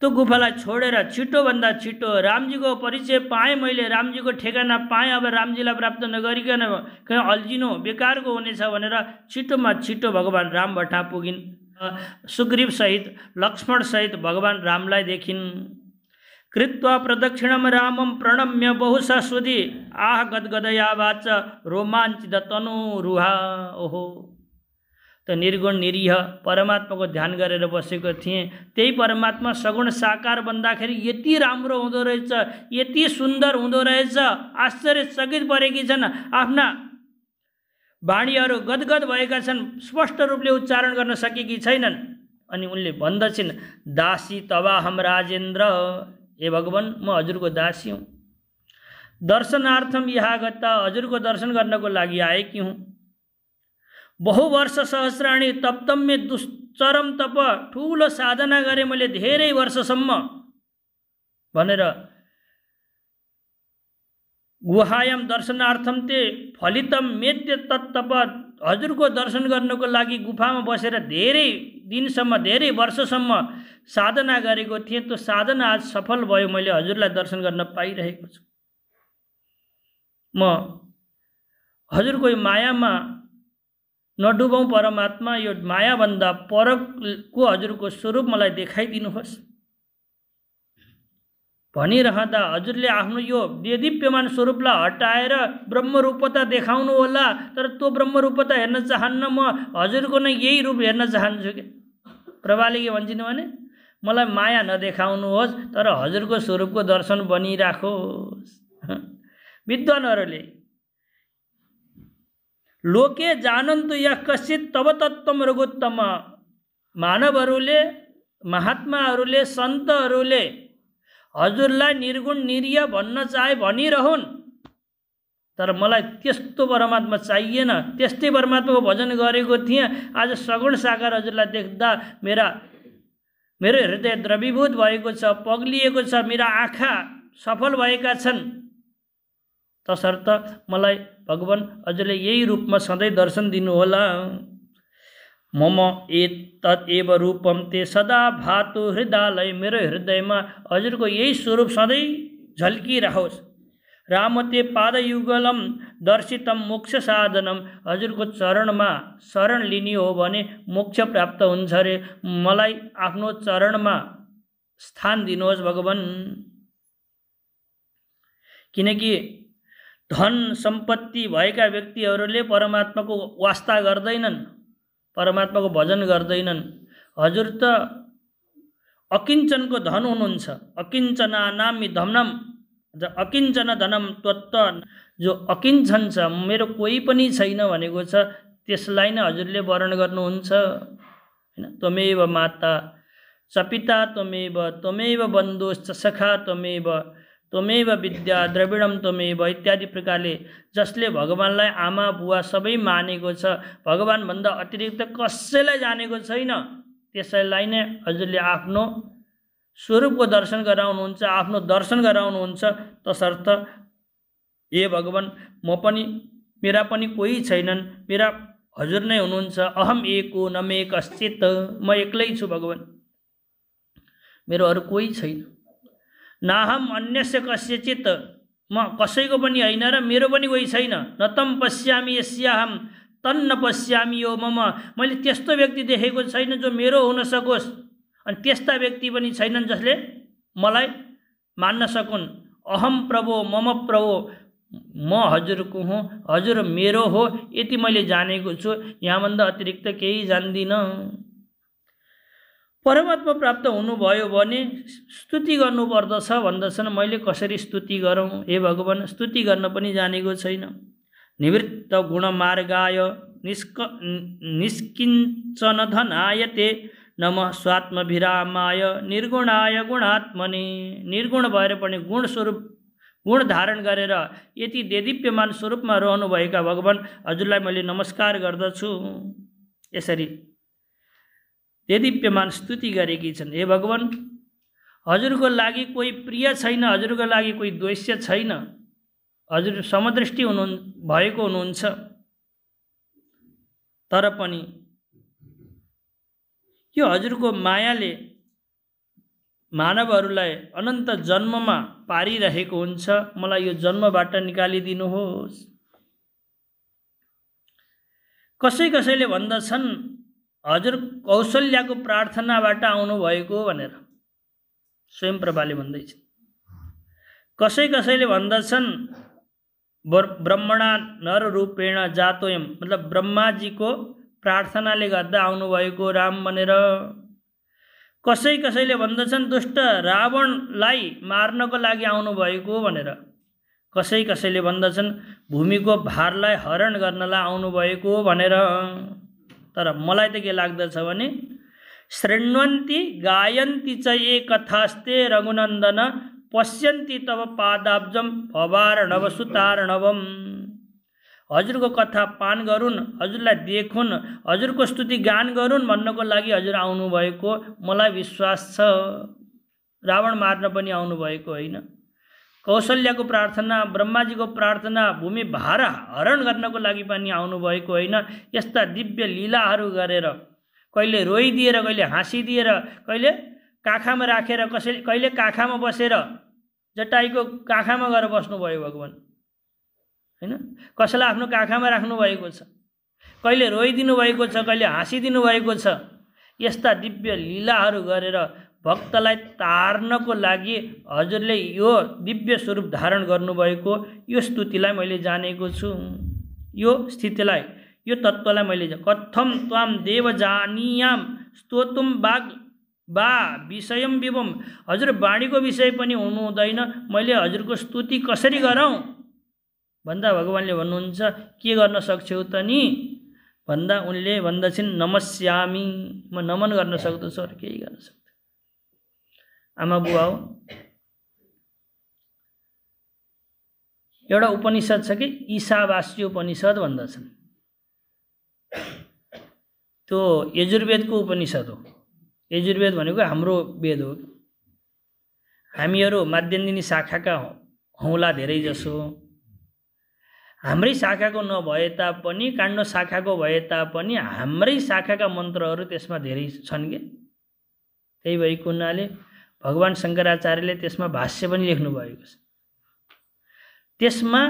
त्यो गुफालाई छोडेर छिटोभन्दा छिटो रामजीको परिचय पाएँ, मैले रामजीको ठेगाना पाएँ, अब रामजीलाई प्राप्त नगरिकन कहीँ अल्झिनु बेकारको हुनेछ भनेर छिटोमा छिटो भगवान राम बठा पुगिन्। सुग्रीव सहित लक्ष्मण सहित भगवान रामलाई देखिन्। कृत्वा प्रदक्षिणम रामम प्रणम्य बहुशः सुधी आह गदगदया वाच रोमाञ्चित तनुरुहा। ओहो, त निर्गुण निरीह परमात्माको ध्यान गरेर बसेको थिएँ। त्यही परमात्मा सगुण साकार बन्दाखेरि यति राम्रो हुँदो रहेछ, यति सुन्दर हुँदो रहेछ, आश्चर्यचकित परेकी छन्। आफ्ना वाणीहरू गदगद भएका छन्, स्पष्ट रूपले उच्चारण गर्न सकेकी छैनन्। अनि उनले भन्दछिन्, दासी तवाहम राजेन्द्र। हे भगवान, म हजुरको दासी हुँ। दर्शनार्थम यहाँ गता, हजुरको दर्शन गर्नको लागि आएकी हुँ। बहुवर्ष सहस्राणी तप्तम्य दुश्चरम तप, ठुलो साधना गरेँ मैले धेरै वर्षसम्म भनेर गुहायाम दर्शनार्थम ते फलितम मेत्य तत्तप। हजुरको दर्शन गर्नको लागि गुफामा बसेर धेरै दिनसम्म धेरै वर्षसम्म साधना गरेको थिएँ। त्यो साधना आज सफल भयो, मैले हजुरलाई दर्शन गर्न पाइरहेको छु। म हजुरको यो मायामा नडुबौँ परमात्मा, यो मायाभन्दा परको हजुरको स्वरूप मलाई देखाइदिनुहोस् भनिरहँदा हजुरले आफ्नो यो देदीप्यमान स्वरूपलाई हटाएर ब्रह्मरूपता देखाउनु होला। तर त्यो ब्रह्मरूपता हेर्न चाहन्न, म हजुरको नै यही रूप हेर्न चाहन्छु। के प्रभाले के भन्छन् भने, मलाई माया नदेखाउनुहोस् तर हजुरको स्वरूपको दर्शन बनिराखोस्। विद्वानहरूले लोके जानन्तु यः कश्चित् तव तत्त्वम रघुत्तम। मानवहरूले, महात्माहरूले, सन्तहरूले हजुरलाई निर्गुण निरीह भन्न चाहे भनिरहुन्, तर मलाई त्यस्तो परमात्मा चाहिएन। त्यस्तै परमात्माको भजन गरेको थिएँ। आज सगुण साकार हजुरलाई देख्दा मेरो हृदय द्रवीभूत भएको छ, पग्लिएको छ, मेरा आँखा सफल भएका छन्। तसर्थ मलाई भगवान हजुरले यही रूपमा सधैँ दर्शन दिनुहोला। मम एतत् एव रूपम ते सदा भातु हृदय, मेरो हृदयमा हजुरको यही स्वरूप सधैँ झल्किरहोस्। रामते पादयुगलम दर्शितम मोक्ष साधनम, हजुरको चरणमा शरण लिने हो भने मोक्ष प्राप्त हुन्छ रे। मलाई आफ्नो चरणमा स्थान दिनुहोस् भगवान। किनकि धन सम्पत्ति भएका व्यक्तिहरूले परमात्माको वास्ता गर्दैनन्, परमात्माको भजन गर्दैनन्। हजुर त अकिञ्चनको धन हुनुहुन्छ। अकिञ्चना नामी धनम, अकिञ्चन धनम त्वत्त, जो अकिञ्चन छ, मेरो कोही पनि छैन भनेको छ, त्यसलाई नै हजुरले वर्णन गर्नुहुन्छ हैन। त्वमेव माता च पिता त्वमेव, त्वमेव बन्धुश्च सखा त्वमेव, त्वमेव विद्या द्रविडम त्वमेव इत्यादि प्रकारले जसले भगवानलाई आमा बुवा सबै मानेको छ, भगवानभन्दा अतिरिक्त कसैलाई जानेको छैन, त्यसैलाई नै हजुरले आफ्नो स्वरूपको दर्शन गराउनुहुन्छ, आफ्नो दर्शन गराउनुहुन्छ। तसर्थ हे भगवान, म पनि, मेरा पनि कोही छैनन्, मेरा हजुर नै हुनुहुन्छ। अहम एको नमे कश्चित, म एक्लै छु भगवान, मेरो अरू कोही छैन। नाहम अन्यस्य कस्यचित, म कसैको पनि होइन र मेरो पनि कोही छैन। न तम पश्यामि यस्याहम तन्न पश्यामि यो मम, मैले त्यस्तो व्यक्ति देखेको छैन जो मेरो हुन सकोस्, अनि त्यस्ता व्यक्ति पनि छैनन् जसले मलाई मान्न सकुन्। अहम प्रभो मम प्रभो, म हजुरको हुँ, हजुर मेरो हो, यति मैले जानेको छु, यहाँभन्दा अतिरिक्त केही जान्दिनँ। परमात्मा प्राप्त हुनुभयो भने स्तुति गर्नुपर्दछ भन्दछन्। मैले कसरी स्तुति गरौँ हे भगवान, स्तुति गर्न पनि जानेको छैन। निवृत्त गुण मार्गाय निष्किञ्चन धनाय ते नमः स्वात्मभिरामाय निर्गुणाय गुणात्मने, निर्गुण भएर पनि गुण स्वरूप, गुण धारण गरेर यति देदीप्यमान स्वरूपमा रहनुभएका भगवान हजुरलाई मैले नमस्कार गर्दछु। यसरी देदीप्यमान स्तुति गरेकी छन्। हे भगवान, हजुरको लागि कोही प्रिय छैन, हजुरको लागि कोही द्वेष्य छैन, हजुर समदृष्टि भएको हुनुहुन्छ। तर पनि यो हजुरको मायाले मानवहरूलाई अनन्त जन्ममा पारिरहेको हुन्छ। मलाई यो जन्मबाट निकालिदिनुहोस्। कसैले भन्दछन् हजुर कौशल्याको प्रार्थनाबाट आउनुभएको भनेर, स्वयं प्रभाले भन्दैछ। कसैले भन्दछन् ब्रह्मणा नर रूपेण जातोयम, मतलब ब्रह्माजीको प्रार्थनाले गर्दा आउनुभएको राम भनेर। कसैले भन्दछन् दुष्ट रावणलाई मार्नको लागि आउनुभएको भनेर। कसैले भन्दछन् भूमिको भारलाई हरण गर्नलाई आउनुभएको भनेर। तर मलाई त के लाग्दछ भने शृण्वन्ति गायन्ति च ये कथास्ते रघुनन्दन पश्यन्ति तव पादाब्जम भवार्णव सुतार्णवम, हजुरको कथा पान गरून्, हजुरलाई देखुन्, हजुरको स्तुति गान गरून् भन्नको लागि हजुर आउनुभएको मलाई विश्वास छ। रावण मार्न पनि आउनुभएको होइन। कौशल्याको प्रार्थना, ब्रह्माजीको प्रार्थना, भूमि भार हरण गर्नको लागि पनि आउनुभएको होइन। यस्ता दिव्य लीलाहरू गरेर, कहिले रोइदिएर, कहिले हाँसिदिएर, कहिले काखामा राखेर, कहिले काखामा बसेर, जटाईको काखामा गएर बस्नुभयो भगवान हैन। कसैलाई आफ्नो काखामा राख्नु भएको छ, कहिले रोइदिनु भएको छ, कहिले हाँसिदिनु भएको छ। यस्ता दिव्य लीलाहरू गरेर भक्तलाई तार्नको लागि हजुरले यो दिव्य स्वरूप धारण गर्नुभएको यो स्तुतिलाई मैले जानेको छु। यो स्थितिलाई, यो तत्त्वलाई मैले कथम त्वाम देव जानीयाम स्तोतुम बा विषयम विवम, हजुर वाणीको विषय पनि हुनु हुँदैन, मैले हजुरको स्तुति कसरी गरौँ भन्दा भगवानले भन्नुहुन्छ के गर्न सक्छौ त नि भन्दा उनले भन्दछन् नमस्यामी, म नमन गर्न सक्दछु, अरू केही गर्न सक्दिनँ। आमा बुवा हो, एउटा उपनिषद छ कि ईशावास्य उपनिषद भन्दछन्। त्यो यजुर्वेदको उपनिषद हो। यजुर्वेद भनेको हाम्रो वेद हो। हामीहरू माध्यन्दिनी शाखाका हौला धेरै जसो। हाम्रै शाखाको नभए तापनि काण्ड शाखाको भए तापनि हाम्रै शाखाका मन्त्रहरू त्यसमा धेरै छन् के। त्यही भएको हुनाले भगवान शङ्कराचार्यले त्यसमा भाष्य पनि लेख्नु भएको छ। त्यसमा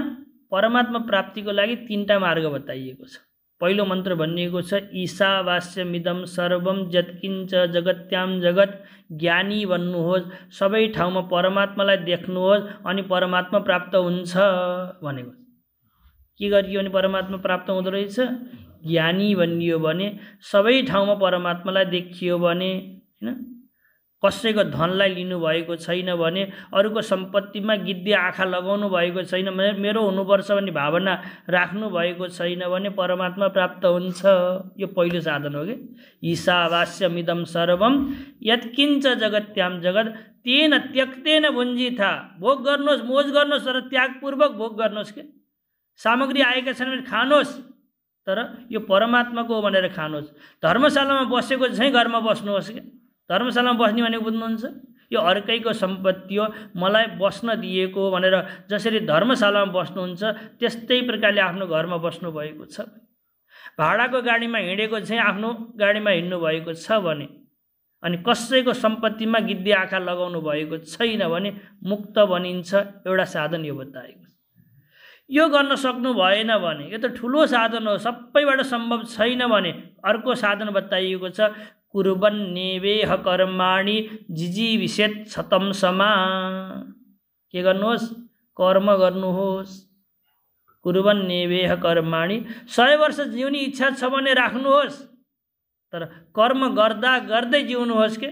परमात्मा प्राप्तिको लागि 3टा मार्ग बताइएको छ। पहिलो मन्त्र भनिएको छ ईशावास्यमिदं सर्वम जत्किञ्च जगत्याम जगत। ज्ञानी बन्नुहोस्, सबै ठाउँमा परमात्मालाई देख्नुहोस् अनि परमात्मा प्राप्त हुन्छ भनेको। के गरियो भने परमात्मा प्राप्त हुँदो रहेछ? ज्ञानी बनियो भने, सबै ठाउँमा परमात्मालाई देखियो भने, हैन, कसैको धनलाई लिनु भएको छैन भने, अरूको सम्पत्तिमा गिद्धे आँखा लगाउनु भएको छैन भने, मेरो हुनुपर्छ भन्ने भावना राख्नु भएको छैन भने परमात्मा प्राप्त हुन्छ। यो पहिलो साधन हो कि ईशावास्यमिदं सर्वम यत्किञ्च जगत्याम जगत तेन त्यक्तेन भुञ्जिथा। भोग गर्नुहोस्, मोज गर्नुहोस्, तर त्यागपूर्वक भोग गर्नुहोस् के। सामग्री आएका छन् भने खानुहोस्, तर यो परमात्माको हो भनेर खानुहोस्। धर्मशालामा बसेको चाहिँ घरमा बस्नुहोस् के। धर्मशालामा बस्ने भनेको बुझ्नुहुन्छ? यो अर्कैको सम्पत्ति हो, मलाई बस्न दिएको भनेर जसरी धर्मशालामा बस्नुहुन्छ त्यस्तै प्रकारले आफ्नो घरमा बस्नु भएको छ। भाडाको गाडीमा हिँडेको चाहिँ आफ्नो गाडीमा हिँड्नु भएको छ भने, अनि कसैको सम्पत्तिमा गिद्धे आँखा लगाउनु भएको छैन भने मुक्त बनिन्छ। एउटा साधन यो बताएको। यो गर्न सक्नु भएन भने, यो त ठुलो साधन हो, सबैबाट सम्भव छैन भने अर्को साधन बताइएको छ कुर्वन्नेवेह कर्माणि जिजीविषेत् शतं समा। के गर्नुहोस्? कर्म गर्नुहोस्। कुर्वन्नेवेह कर्माणि, 100 वर्ष जिउने इच्छा छ भने राख्नुहोस्, तर कर्म गर्दा गर्दै जिउनुहोस् के।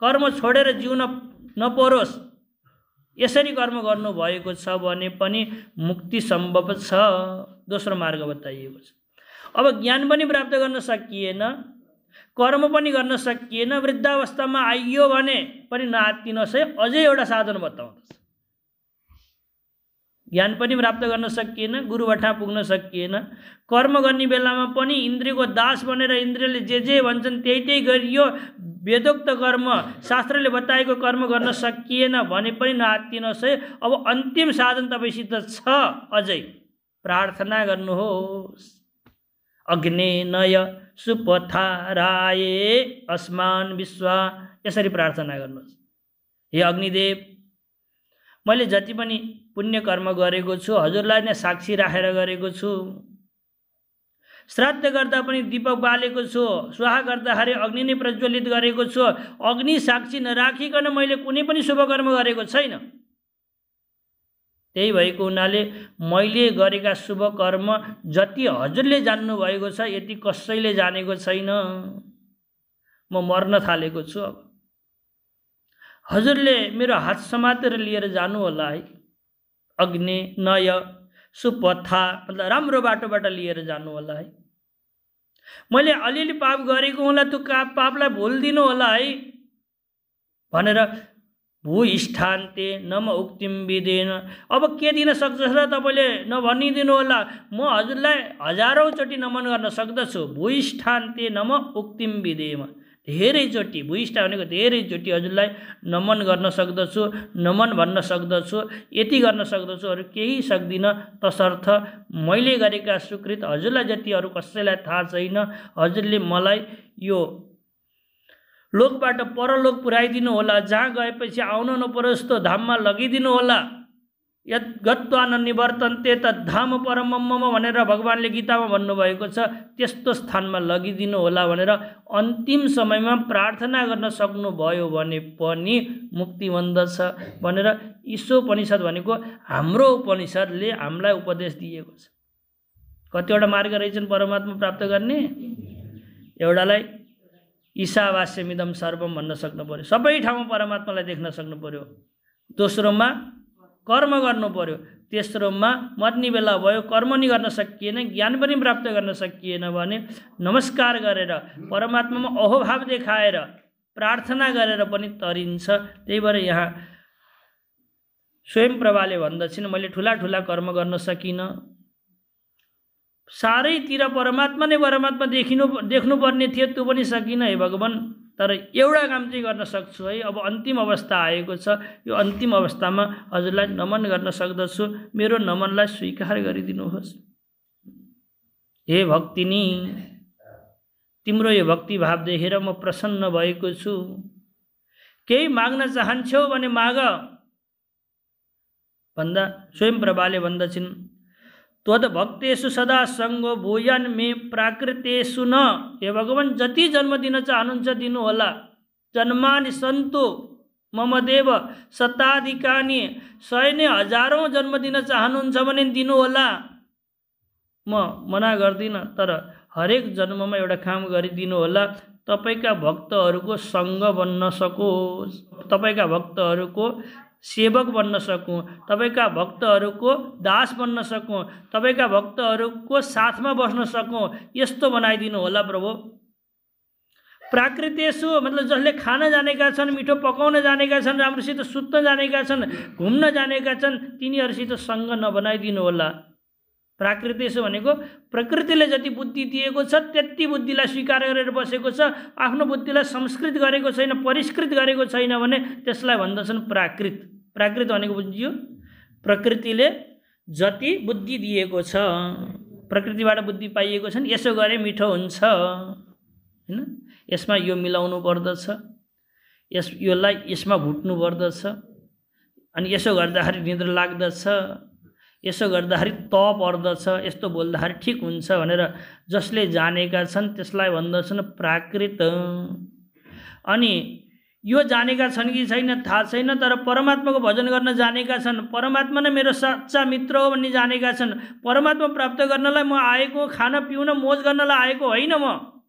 कर्म छोडेर जिउन नपरोस्। यसरी कर्म गर्नु भएको छ भने पनि मुक्ति सम्भव छ। दोस्रो मार्ग बताइएको छ। अब ज्ञान पनि प्राप्त गर्न सकिएन, कर्म पनि गर्न सकिएन, वृद्धावस्थामा आइयो भने पनि नआत्तिनुहोस् है। अझै एउटा साधन बताउँदछ। ज्ञान पनि प्राप्त गर्न सकिएन, गुरुबठा पुग्न सकिएन, कर्म गर्ने बेलामा पनि इन्द्रियको दास बनेर इन्द्रियले जे भन्छन् त्यही गरियो, वेदोक्त कर्म शास्त्रले बताएको कर्म गर्न सकिएन भने पनि नआत्तिनुहोस् है। अब अन्तिम साधन तपाईसित छ अझै। प्रार्थना गर्नुहोस्। अग्ने नय सुपथाराये अस्मान विश्वा। यसरी प्रार्थना गर्नुहोस्। हे अग्निदेव, मैले जति पनि पुण्य कर्म गरेको छु हजुरलाई नै साक्षी राखेर गरेको छु। श्राद्ध गर्दा पनि दीपक बालेको छु, स्वाहा गर्दाखेरि अग्नि नै प्रज्वलित गरेको छु। अग्नि साक्षी नराखिकन मैले कुनै पनि शुभ कर्म गरेको छैन। त्यही भएको हुनाले मैले गरेका शुभ कर्म जति हजुरले जान्नु भएको छ यति कसैले जानेको छैन। म मर्न थालेको छु। अब हजुरले मेरो हात समातेर लिएर जानु होला है। अग्नि नय सुपथा, मतलब राम्रो बाटोबाट लिएर जानु होला है। मैले अलिअलि पाप गरेको होला, त्यो पापलाई भुलिदिनु होला है भनेर भूष्ठान्ते नम उक्तिम विदेन। अब के दिन सक्छ र तपाईँले नभनिदिनु होला। म हजुरलाई हजारौँ चोटि नमन गर्न सक्दछु। भूष्ठान्ते नम उक्तिम विदेम, धेरैचोटि, भूष्ठ भनेको धेरैचोटि हजुरलाई नमन गर्न सक्दछु, नमन भन्न सक्दछु। यति गर्न सक्दछु, अरू केही सक्दिनँ। तसर्थ मैले गरेका सुकृत हजुरलाई जति अरू कसैलाई थाहा छैन। हजुरले मलाई यो लोकबाट परलोक पुर्याइदिनु होला, जहाँ गएपछि आउनु नपरोस् त्यो धाममा लगिदिनु होला। यत् गत्वा न निवर्तन्ते तत् धाम परमं मम भनेर भगवानले गीतामा भन्नुभएको छ। त्यस्तो स्थानमा लगिदिनु होला भनेर अन्तिम समयमा प्रार्थना गर्न सक्नुभयो भने पनि मुक्ति बन्दछ भनेर ईशोपनिषद भनेको हाम्रो उपनिषदले हामीलाई उपदेश दिएको छ। कतिवटा मार्ग रहेछन् परमात्मा प्राप्त गर्ने? एउटालाई ईशावास्यमिदं सर्वम भन्न सक्नु पर्यो, सबै ठाउँमा परमात्मालाई देख्न सक्नु पर्यो। दोस्रोमा कर्म गर्नु पर्यो। तेस्रोमा मर्ने बेला भयो कर्म नि गर्न सकिएन, ज्ञान पनि प्राप्त गर्न सकिएन भने नमस्कार गरेर परमात्मामा अहोभाव देखाएर प्रार्थना गरेर पनि तरिन्छ। त्यही भएर यहाँ स्वयं प्रभाले भन्दछिन् मैले ठुला ठुला कर्म गर्न सकिनँ, सारैतिर परमात्मा नै परमात्मा देख्नुपर्ने थियो, त्यो पनि सकिनँ हे भगवान। तर एउटा काम चाहिँ गर्न सक्छु है, अब अन्तिम अवस्था आएको छ, यो अन्तिम अवस्थामा हजुरलाई नमन गर्न सक्दछु, मेरो नमनलाई स्वीकार गरिदिनुहोस्। हे भक्तिनी, तिम्रो यो भक्ति भाव देखेर म प्रसन्न भएको छु, केही माग्न चाहन्छौ भने माग भन्दा स्वयं प्रभाले भन्दछिन् त्वद भक्तेषु सदा सङ्गो भूयान् मे प्राकृतेषु न। हे भगवान, जति जन्म दिन चाहनुहुन्छ दिनुहोला, जन्मानि सन्तु मम देव शताधिकानि, 100 नै हजारौं जन्म दिन चाहनुहुन्छ भने दिनुहोला, म मना गर्दिनँ। तर हरेक जन्ममा एउटा काम गरिदिनु होला, तपाईका भक्तहरूको सङ्ग बन्न सकोस्, तपाईका भक्तहरूको सेवक बन्न सकूँ, तपाईका भक्तहरूको दास बन्न सकूँ, तपाईका भक्तहरूको साथमा बस्न सकूँ, यस्तो बनाइदिनु होला प्रभु। प्राकृतेषु मतलब जसले खान जानेका छन्, मिठो पकाउन जानेका छन्, राम्रोसित सुत्न जानेका छन्, घुम्न जानेका छन्, तिनीहरूसित सङ्ग नबनाइदिनु होला। प्राकृतेषु भनेको प्रकृतिले जति बुद्धि दिएको छ त्यति बुद्धिलाई स्वीकार गरेर बसेको छ, आफ्नो बुद्धिलाई संस्कृत गरेको छैन, परिष्कृत गरेको छैन भने त्यसलाई भन्दछन् प्राकृत। प्राकृत भनेको बुझियो, प्रकृतिले जति बुद्धि दिएको छ, प्रकृतिबाट बुद्धि पाइएको छ नि, यसो गरे मिठो हुन्छ हैन, यसमा यो मिलाउनु पर्दछ, योलाई यसमा भुट्नु पर्दछ, अनि यसो गर्दाखेरि निद्रा लाग्दछ, यसो गर्दाखेरि तप पर्दछ, यस्तो बोल्दाखेरि ठिक हुन्छ भनेर जसले जानेका छन् त्यसलाई भन्दछन् प्राकृत। अनि यो जानेका छन् कि छैन थाहा छैन, तर परमात्माको भजन गर्न जानेका छन्, परमात्मा नै मेरो सच्चा मित्र हो भन्ने जानेका छन्। परमात्मा प्राप्त गर्नलाई म आएको, खान पिउन मोज गर्नलाई आएको होइन, म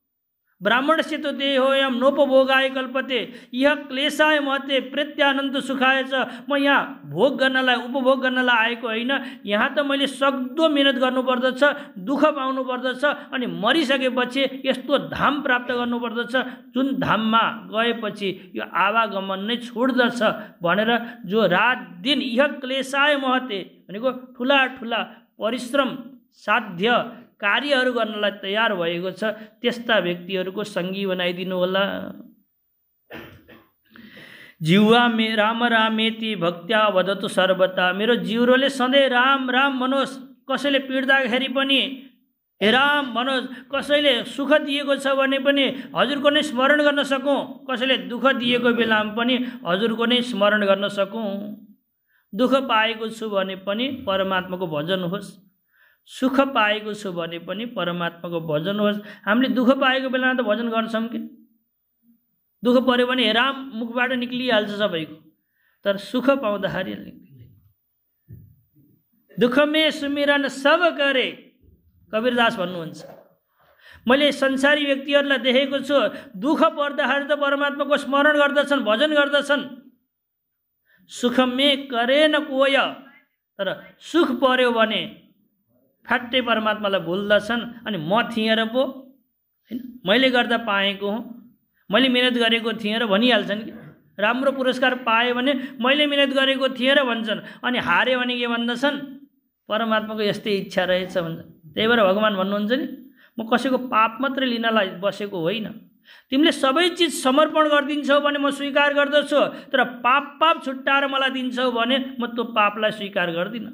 ब्राह्मणस्य तो देहोऽयं नोपभोगाय कल्पते यह क्लेशाय महते प्रत्यानन्द सुखाय च। म यहाँ भोग गर्नलाई, उपभोग गर्नलाई आएको होइन, यहाँ त मैले सक्दो मेहनत गर्नुपर्दछ, दुःख पाउनु पर्दछ, अनि मरिसकेपछि यस्तो धाम प्राप्त गर्नुपर्दछ जुन धाममा गएपछि यो आवागमन नै छुट्दछ भनेर जो रात दिन यह क्लेशाय महते भनेको ठुला ठुला परिश्रम साध्य कार्यहरू गर्नलाई तयार भएको छ, त्यस्ता व्यक्तिहरूको सङ्गी बनाइदिनु होला। जिह्वा मे राम रामेति भक्त्या वदतु सर्वदा, मेरो जिउरोले सधैँ राम राम भनोस्, कसैले पिड्दाखेरि पनि हे राम भनोस्, कसैले सुख दिएको छ भने पनि हजुरको नै स्मरण गर्न सकौँ, कसैले दुःख दिएको बेलामा पनि हजुरको नै स्मरण गर्न सकौँ। दुःख पाएको छु भने पनि परमात्माको भजन होस्, सुख पाएको छु भने पनि परमात्माको भजन होस्। हामीले दुःख पाएको बेलामा त भजन गर्छौँ कि, दुःख पर्यो भने हे राम मुखबाट निक्लिहाल्छ सबैको, तर सुख पाउँदाखेरि दुःखमे सुमिरन सब करे, कबीरदास भन्नुहुन्छ। मैले संसारी व्यक्तिहरूलाई देखेको छु, दुःख पर्दाखेरि त परमात्माको स्मरण गर्दछन्, भजन गर्दछन्, सुखमे करे न कोय, तर सुख पर्यो भने फाट्टै परमात्मालाई भुल्दछन्। अनि म थिएँ र पो हैन, मैले गर्दा पाएको हुँ, मैले मिहिनेत गरेको थिएँ र भनिहाल्छन् कि, राम्रो पुरस्कार पाएँ भने मैले मिहिनेत गरेको थिएँ र भन्छन्, अनि हारे भने के भन्दछन्, परमात्माको यस्तै इच्छा रहेछ भन्छन्। त्यही भएर भगवान भन्नुहुन्छ नि, म कसैको पाप मात्रै लिनलाई बसेको होइन, तिमीले सबै चिज समर्पण गरिदिन्छौ भने म स्वीकार गर्दछु, तर पाप छुट्टाएर मलाई दिन्छौ भने म त्यो पापलाई स्वीकार गर्दिनँ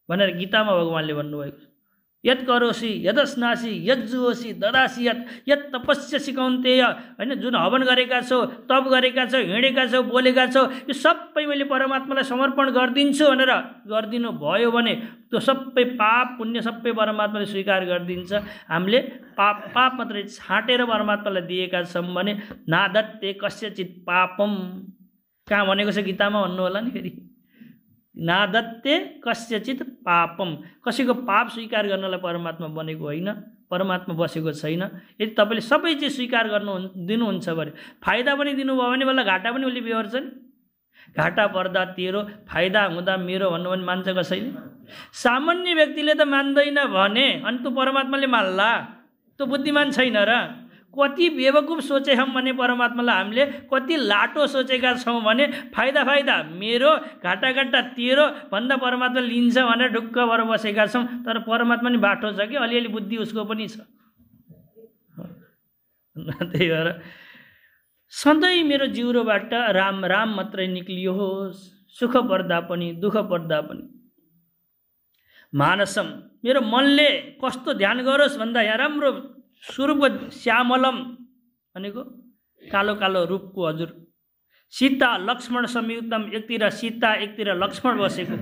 भनेर गीतामा भगवानले भन्नुभएको छ। यत करोसी यदस्नासी यज्जुहोसी ददासी यत तपस्यसि कौन्तेय, हैन, जुन हवन गरेका छौ, तप गरेका छौ, हिँडेका छौ, बोलेका छौ, यो सबै मैले परमात्मालाई समर्पण गरिदिन्छु भनेर गरिदिनु भयो भने त्यो सबै पाप पुण्य सबै परमात्माले स्वीकार गरिदिन्छ। हामीले पाप मात्रै छाँटेर परमात्मालाई दिएका छौँ भने नादत्ते कस्यचित पापम, कहाँ भनेको छ गीतामा भन्नु होला नि फेरि, नादत्ते कस्यचित पापम, कसैको पाप स्वीकार गर्नलाई परमात्मा बनेको होइन, परमात्मा बसेको छैन। यदि तपाईँले सबै चिज स्वीकार दिनुहुन्छ भने फाइदा पनि दिनुभयो भने बल्ल घाटा पनि उसले बिहोर्छ नि, घाटा पर्दा तेरो फाइदा हुँदा मेरो भन्नु भने मान्छ कसैले? सामान्य व्यक्तिले त मान्दैन भने अनि त्यो परमात्माले मान्ला, त्यो बुद्धिमान छैन र। कति बेवकुफ सोचेछौँ भने परमात्मालाई हामीले कति लाटो सोचेका छौँ भने फाइदा फाइदा मेरो घाटा घाटा तेरो भन्दा परमात्मा लिन्छ भनेर ढुक्क भएर बसेका छौँ। तर परमात्मा नि बाठो छ कि अलिअलि बुद्धि उसको पनि छ। त्यही भएर सधैँ मेरो जिउरोबाट राम राम मात्रै निक्लियोस्, सुख पर्दा पनि दुःख पर्दा पनि। मानसम मेरो मनले कस्तो ध्यान गरोस् भन्दा यहाँ राम्रो स्वरूपको श्यामलम भनेको कालो कालो रूपको हजुर, सीता लक्ष्मण संयुक्तम एकतिर सीता एकतिर लक्ष्मण बसेको,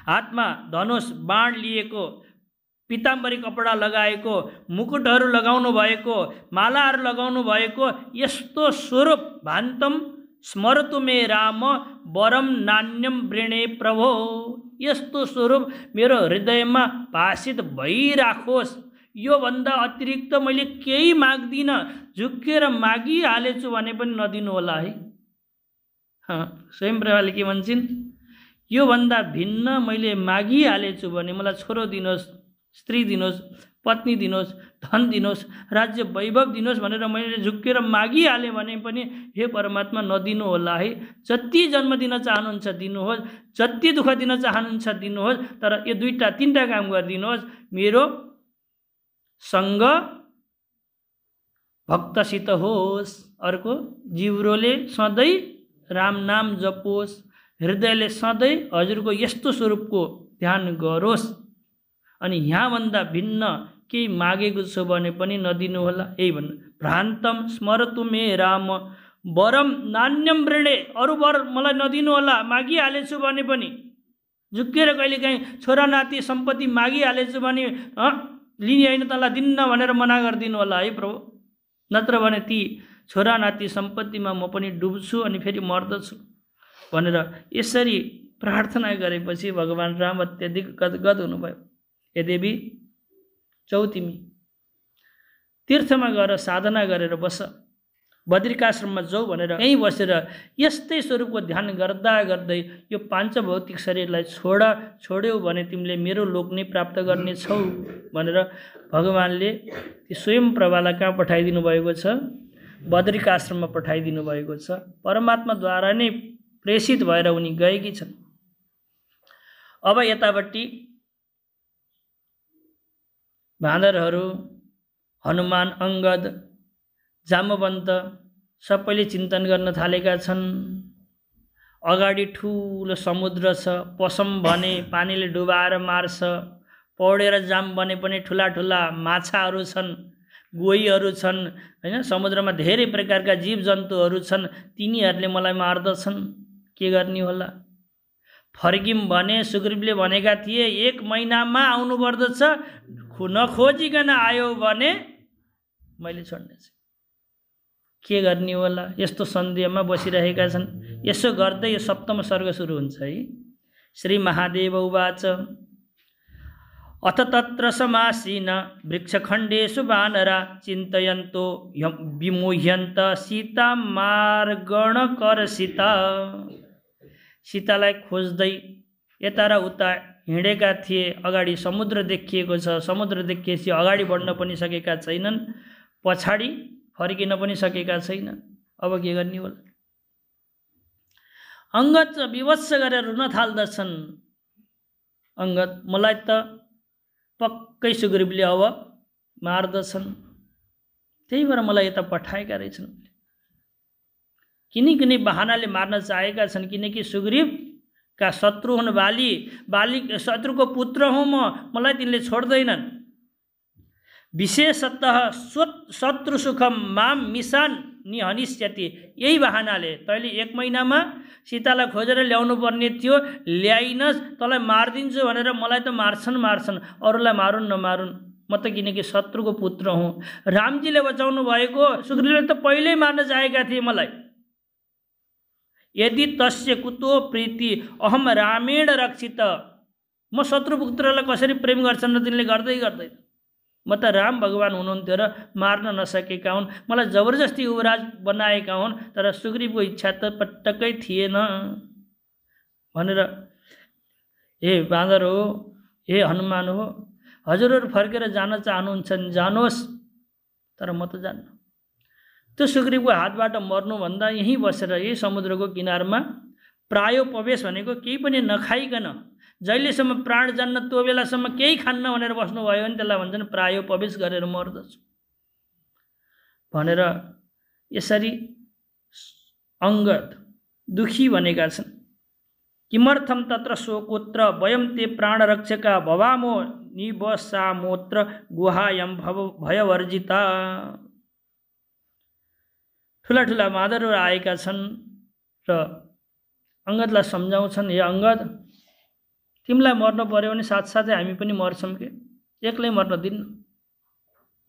हातमा धनुष बाण लिएको, पिताम्बरी कपडा लगाएको, मुकुटहरू लगाउनु भएको, मालाहरू लगाउनु भएको यस्तो स्वरूप भान्तम स्मरतु मे राम वरम नान्यम वृणे प्रभो। यस्तो स्वरूप मेरो हृदयमा भाषित भइराखोस्। यो भन्दा अतिरिक्त मैले केही माग्दिनँ, झुक्केर मागिहालेछु भने पनि नदिनु होला है। स्वयं प्रभाले के भन्छन्, यो भन्दा भिन्न मैले मागिहालेछु भने मलाई छोरो दिनुहोस्, स्त्री दिनुहोस्, पत्नी दिनुहोस्, धन दिनुहोस्, राज्य वैभव दिनुहोस् भनेर मैले झुक्केर मागिहालेँ भने पनि हे परमात्मा नदिनु होला है। जति जन्म दिन चाहनुहुन्छ दिनुहोस्, जति दुःख दिन चाहनुहुन्छ दिनुहोस्, तर यो दुईटा तीनटा काम गरिदिनुहोस्। मेरो सँग भक्तसित होस्, अर्को जिब्रोले सधैँ राम नाम जपोस्, हृदयले सधैँ हजुरको यस्तो स्वरूपको ध्यान गरोस्। अनि यहाँभन्दा भिन्न केही मागेको छु भने पनि नदिनु होला। यही भन्नु, भ्रान्तम स्मरतु मे राम वरम नान्यम वृणे, अरू वर मलाई नदिनु होला, मागिहालेछु भने पनि। झुक्केर कहिलेकाहीँ छोरा नाति सम्पत्ति मागिहालेछु भने लिने होइन तँलाई दिन्न भनेर मना गरिदिनु होला है प्रभु, नत्र भने ती छोरा नाति सम्पत्तिमा म पनि डुब्छु अनि फेरि मर्दछु भनेर यसरी प्रार्थना गरेपछि भगवान राम अत्यधिक गदगद हुनुभयो। यद्यपि चौतिमी तीर्थमा गएर साधना गरेर बस, बद्रिकाश्रममा जाऊ भनेर यहीँ बसेर यस्तै स्वरूपको ध्यान गर्दा गर्दै यो पाञ्च भौतिक शरीरलाई छोड्यौ भने तिमीले मेरो लोक नै प्राप्त गर्ने छौ भनेर भगवानले ती स्वयं प्रभालाई कहाँ पठाइदिनु भएको छ, बद्रिकाश्रममा पठाइदिनु भएको छ। परमात्माद्वारा नै प्रेषित भएर उनी गएकी छन्। अब यतापट्टि बाँदरहरू, हनुमान, अङ्गद, जामवन्त सबैले चिन्तन गर्न थालेका छन्। अगाडि ठुलो समुद्र छ, पसम भने पानीले डुबाएर मार्छ, पौडेर जाम बने पनि ठुला ठुला माछाहरू छन्, गोहीहरू छन् हैन, समुद्रमा धेरै प्रकारका जीवजन्तुहरू छन्, तिनीहरूले मलाई मार्दछन्, के गर्ने होला। फर्किम भने सुग्रीवले भनेका थिए 1 महिनामा आउनु पर्दछ, नखोजिकन आयो भने मैले छोड्नेछु, के गर्ने होला। यस्तो सन्देहमा बसिरहेका छन्। यसो गर्दै यो सप्तम सर्ग सुरु हुन्छ है। श्री महादेव उवाच अथ तत्र समासीन वृक्षखण्डेषु वानरा चिन्तयन्तो विमुह्यन्त सीता मार्गणकर्षिता। सीतालाई खोज्दै यता र उता हिँडेका थिए। अगाडि समुद्र देखिएको छ, समुद्र देखिएपछि अगाडि बढ्न पनि सकेका छैनन्, पछाडि फर्किन पनि सकेका छैनन्। अब के गर्ने होला। अङ्गद विवश गरेर रुन थाल्दछन्। अङ्गद, मलाई त पक्कै सुग्रीवले अब मार्दछन्, त्यही भएर मलाई यता पठाएका रहेछन्। किनी बहानाले मार्न चाहेका छन्, किनकि सुग्रीवका शत्रु हुन् बाली, शत्रुको पुत्र हुँ म, मलाई तिनले छोड्दैनन्। विशेषतः शत्रु सुखम माम मिसान निहनिष्यति, यही बहानाले तैँले 1 महिनामा सीतालाई खोजेर ल्याउनु पर्ने थियो, ल्याइनस्, तँलाई मारिदिन्छु भनेर मलाई त मार्छन्, अरूलाई मारुन् नमारुन्, म त किनकि शत्रुको पुत्र हुँ। रामजीले बचाउनु भएको, सुग्रीवले त पहिल्यै मार्न चाहेका थिए मलाई। यदि तस्य कुतो प्रीति अहम रामेण रक्षित, म शत्रु पुत्रलाई कसरी प्रेम गर्छन् र तिनले गर्दैन। म त राम भगवान हुनुहुन्थ्यो र मार्न नसकेका हुन्, मलाई जबरजस्ती युवराज बनाएका हुन्, तर सुग्रीवको इच्छा त पटक्कै थिएन भनेर। हे बाँदर हो, हे हनुमान हो, हजुरहरू फर्केर जान चाहनुहुन्छ जानुहोस्, तर म त जान्न। त्यो सुग्रीवको हातबाट मर्नुभन्दा यहीँ बसेर यही समुद्रको किनारमा प्रायोपवेश भनेको केही पनि नखाइकन जहिलेसम्म प्राण जान्न त्यो बेलासम्म केही खान्न भनेर बस्नुभयो भने त्यसलाई भन्छन् प्रायोपवेश गरेर मर्दछु भनेर यसरी अंगद दुखी भनेका छन्। किमर्थम तत्र शोकोत्र वयम ते प्राणरक्षका भवामो निवसामोत्र गुहायम भयवर्जिता। ठुला ठुला बाँदरहरू आएका छन् र अंगदलाई सम्झाउँछन्, हे अंगद, तिमीलाई मर्न पर्यो भने साथसाथै हामी पनि मर्छौँ के, एक्लै मर्न दिन्न।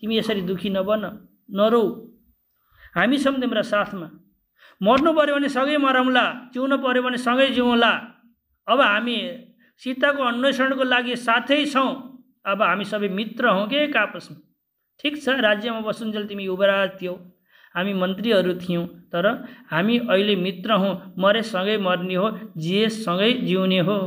तिमी यसरी दुखी नबन, नरौ, हामी छौँ तिम्रा साथमा। मर्नु पर्यो भने सँगै मरौँला, जिउनु पर्यो भने सँगै जिउँला। अब हामी सीताको अन्वेषणको लागि साथै छौँ। अब हामी सबै मित्र हौँ के एक आपसमा। ठिक छ, राज्यमा बसुन्जेल तिमी युवराज थियौ, हामी मन्त्रीहरू थियौँ, तर हामी अहिले मित्र हौँ। मरे सँगै मर्ने हो, जिए सँगै जिउने हो।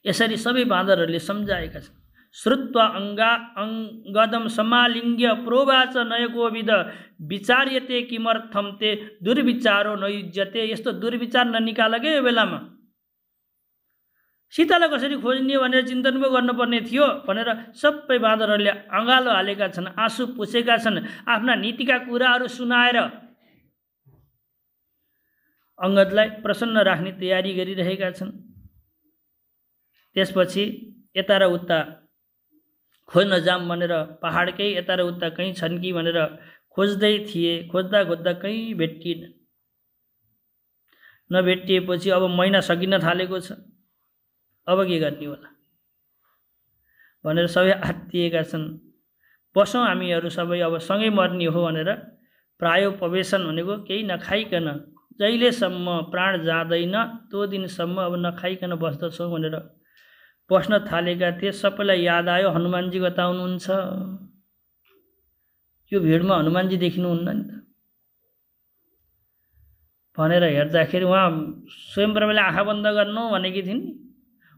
यसरी सबै बाँदरहरूले सम्झाएका छन्। श्रुत्वा अंगदम समालिङ्ग्य प्रोवाच नयकोविद विचार्यते किमर्थम ते दुर्विचारो नयुज्यते। यस्तो दुर्विचार ननिकाल के यो बेलामा, सीतालाई कसरी खोज्ने भनेर चिन्तन पो गर्नुपर्ने थियो भनेर सबै बाँदरहरूले अँगालो हालेका छन्, आँसु पुछेका छन्, आफ्ना नीतिका कुराहरू सुनाएर अंगदलाई प्रसन्न राख्ने तयारी गरिरहेका छन्। त्यसपछि यता र उता खोज्न जाम भनेर पहाडकै यता र उता कहीँ छन् कि भनेर खोज्दै थिए। खोज्दा खोज्दा कहीँ भेटिएन। नभेटिएपछि अब महिना सकिन थालेको छ, अब के गर्ने होला भनेर सबै आत्तिएका छन्। बसौँ हामीहरू सबै, अब सँगै मर्ने हो भनेर प्रायोपवेशन भनेको केही नखाइकन जहिलेसम्म प्राण जाँदैन त्यो दिनसम्म अब नखाइकन बस्दछौँ भनेर बस्न थालेका थिए। सबैलाई याद आयो हनुमानजी कता हुनुहुन्छ, यो भिडमा हनुमानजी देखिनुहुन्न नि त भनेर हेर्दाखेरि उहाँ स्वयंप्रभुले आँखा बन्द गर्नु भनेकी थिइन्।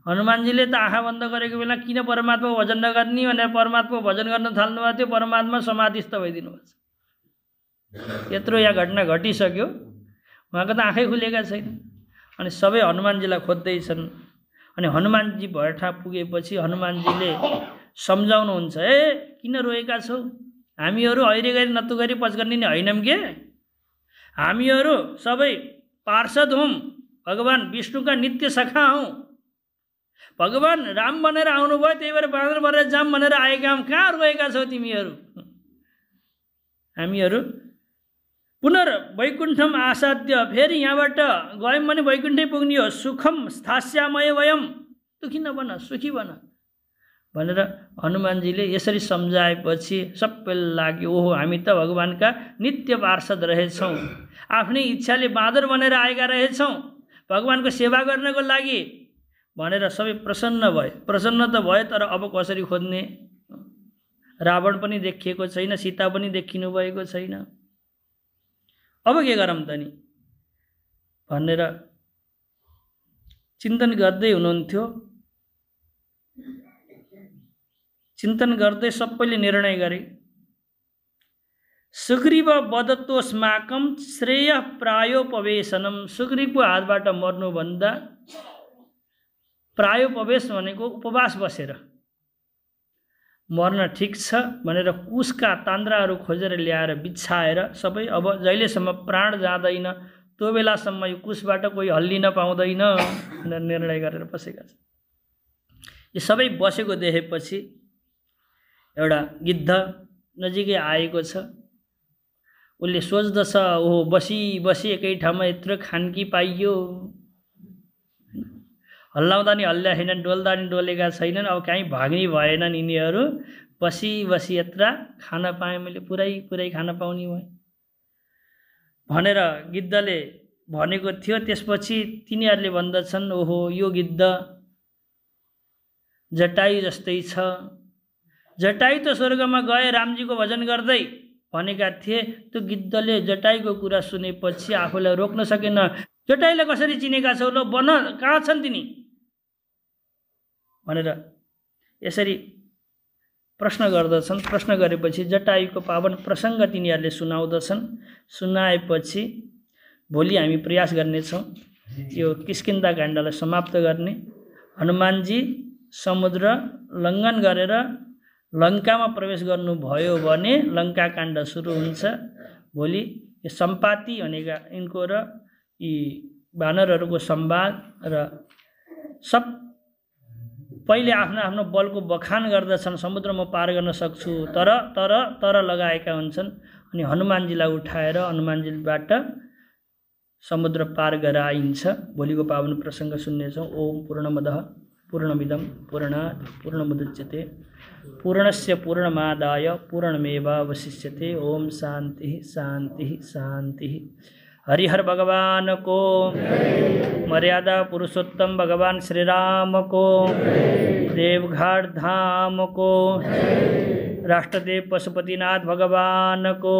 हनुमानजीले त आँखा बन्द गरेको बेला किन परमात्माको भजन नगर्ने भनेर परमात्माको भजन गर्न थाल्नुभएको थियो। परमात्मा समाधिस्थ भइदिनु भएको छ। यत्रो यहाँ घटना घटिसक्यो, उहाँको त आँखै खुलेका छैन। अनि सबै हनुमानजीलाई खोज्दैछन्। अनि हनुमानजी भएठा पुगेपछि हनुमानजीले सम्झाउनुहुन्छ, ए किन रोएका छौ, हामीहरू अहिले गरी नत्तु गरी पचगर्नी नै होइनौँ के, हामीहरू सबै पार्षद हौँ, भगवान विष्णुका नित्य सखा हौँ। भगवान राम बनेर आउनुभयो, त्यही भएर बाँदर बनेर जाम भनेर आएका हौँ। कहाँ रोएका छौ तिमीहरू? हामीहरू पुनर्वैकुण्ठम आसाद्य, फेरि यहाँबाट गयौँ भने वैकुण्ठै पुग्ने हो। सुखम स्थास्यामय वयम, दुखी नबन, सुखी बन भनेर हनुमानजीले यसरी सम्झाएपछि सबैलाई लाग्यो, ओहो हामी त भगवानका नित्य पार्षद रहेछौँ, आफ्नै इच्छाले बाँदर बनेर आएका रहेछौँ भगवानको सेवा गर्नको लागि भनेर सबै प्रसन्न भए। प्रसन्न त भए, तर अब कसरी खोज्ने? रावण पनि देखिएको छैन, सीता पनि देखिनु भएको छैन। अब के गरौँ त नि भनेर चिन्तन गर्दै हुनुहुन्थ्यो। चिन्तन गर्दै सबैले निर्णय गरे, सुग्रीव वदतोस्माकं श्रेय प्रायोपवेशनम। सुग्रीवको हातबाट मर्नुभन्दा प्रायोपवेश भनेको उपवास बसेर मर्न ठिक छ भनेर कुशका तान्द्राहरू खोजेर ल्याएर बिछाएर सबै अब जहिलेसम्म प्राण जाँदैन त्यो बेलासम्म यो कुशबाट कोही हल्लिन पाउँदैन भनेर निर्णय गरेर बसेका छन्। यो सबै बसेको देखेपछि एउटा गिद्ध नजिकै आएको छ। उसले सोच्दछ, ओहो बसी बसी एकै ठाउँमा यत्रो खानकी पाइयो, हल्लाउँदा नि हल्ल्या छैनन्, डोल्दा नि डोलेका छैनन्, अब कहीँ भाग्ने भएनन् यिनीहरू, बसी बसी यत्र खान पाएँ मैले, पुरै खान पाउने भएँ भनेर गिद्धले भनेको थियो। त्यसपछि तिनीहरूले भन्दछन्, ओहो यो गिद्ध जटायु जस्तै छ। जटायु त स्वर्गमा गए रामजीको भजन गर्दै भनेका थिए। त्यो गिद्धले जटायुको कुरा सुनेपछि आफूलाई रोक्न सकेन। जटायुलाई कसरी चिनेका छौ, ल भन कहाँ छन् तिनी भनेर यसरी प्रश्न गर्दछन्। प्रश्न गरेपछि जटायुको पावन प्रसङ्ग तिनीहरूले सुनाउँदछन्। सुनाएपछि भोलि हामी प्रयास गर्नेछौँ यो किष्किन्धा काण्डलाई समाप्त गर्ने। हनुमानजी समुद्र लङ्घन गरेर लङ्कामा प्रवेश गर्नुभयो भने लङ्का काण्ड सुरु हुन्छ। भोलि यो सम्पाति भनेका यिनको र यी वानरहरूको संवाद र सब पहिले आफ्नो आफ्नो बलको बखान गर्दछन्। समुद्र म पार गर्न सक्छु तर लगाएका हुन्छन्। अनि हनुमानजीलाई उठाएर हनुमानजीबाट समुद्र पार गराइन्छ। भोलिको पावन प्रसङ्ग सुन्नेछौँ। ओम पूर्णमदः पूर्णमिदं पूर्णात् पूर्णमुदच्यते पूर्णस्य पूर्णमादाय पूर्णमेवावशिष्यते। ओम शान्ति शान्ति शान्ति। हरिहर भगवान को, मर्यादा पुरुषोत्तम भगवान श्री राम को, देवघाट धाम को, राष्ट्रदेव पशुपतिनाथ भगवान को।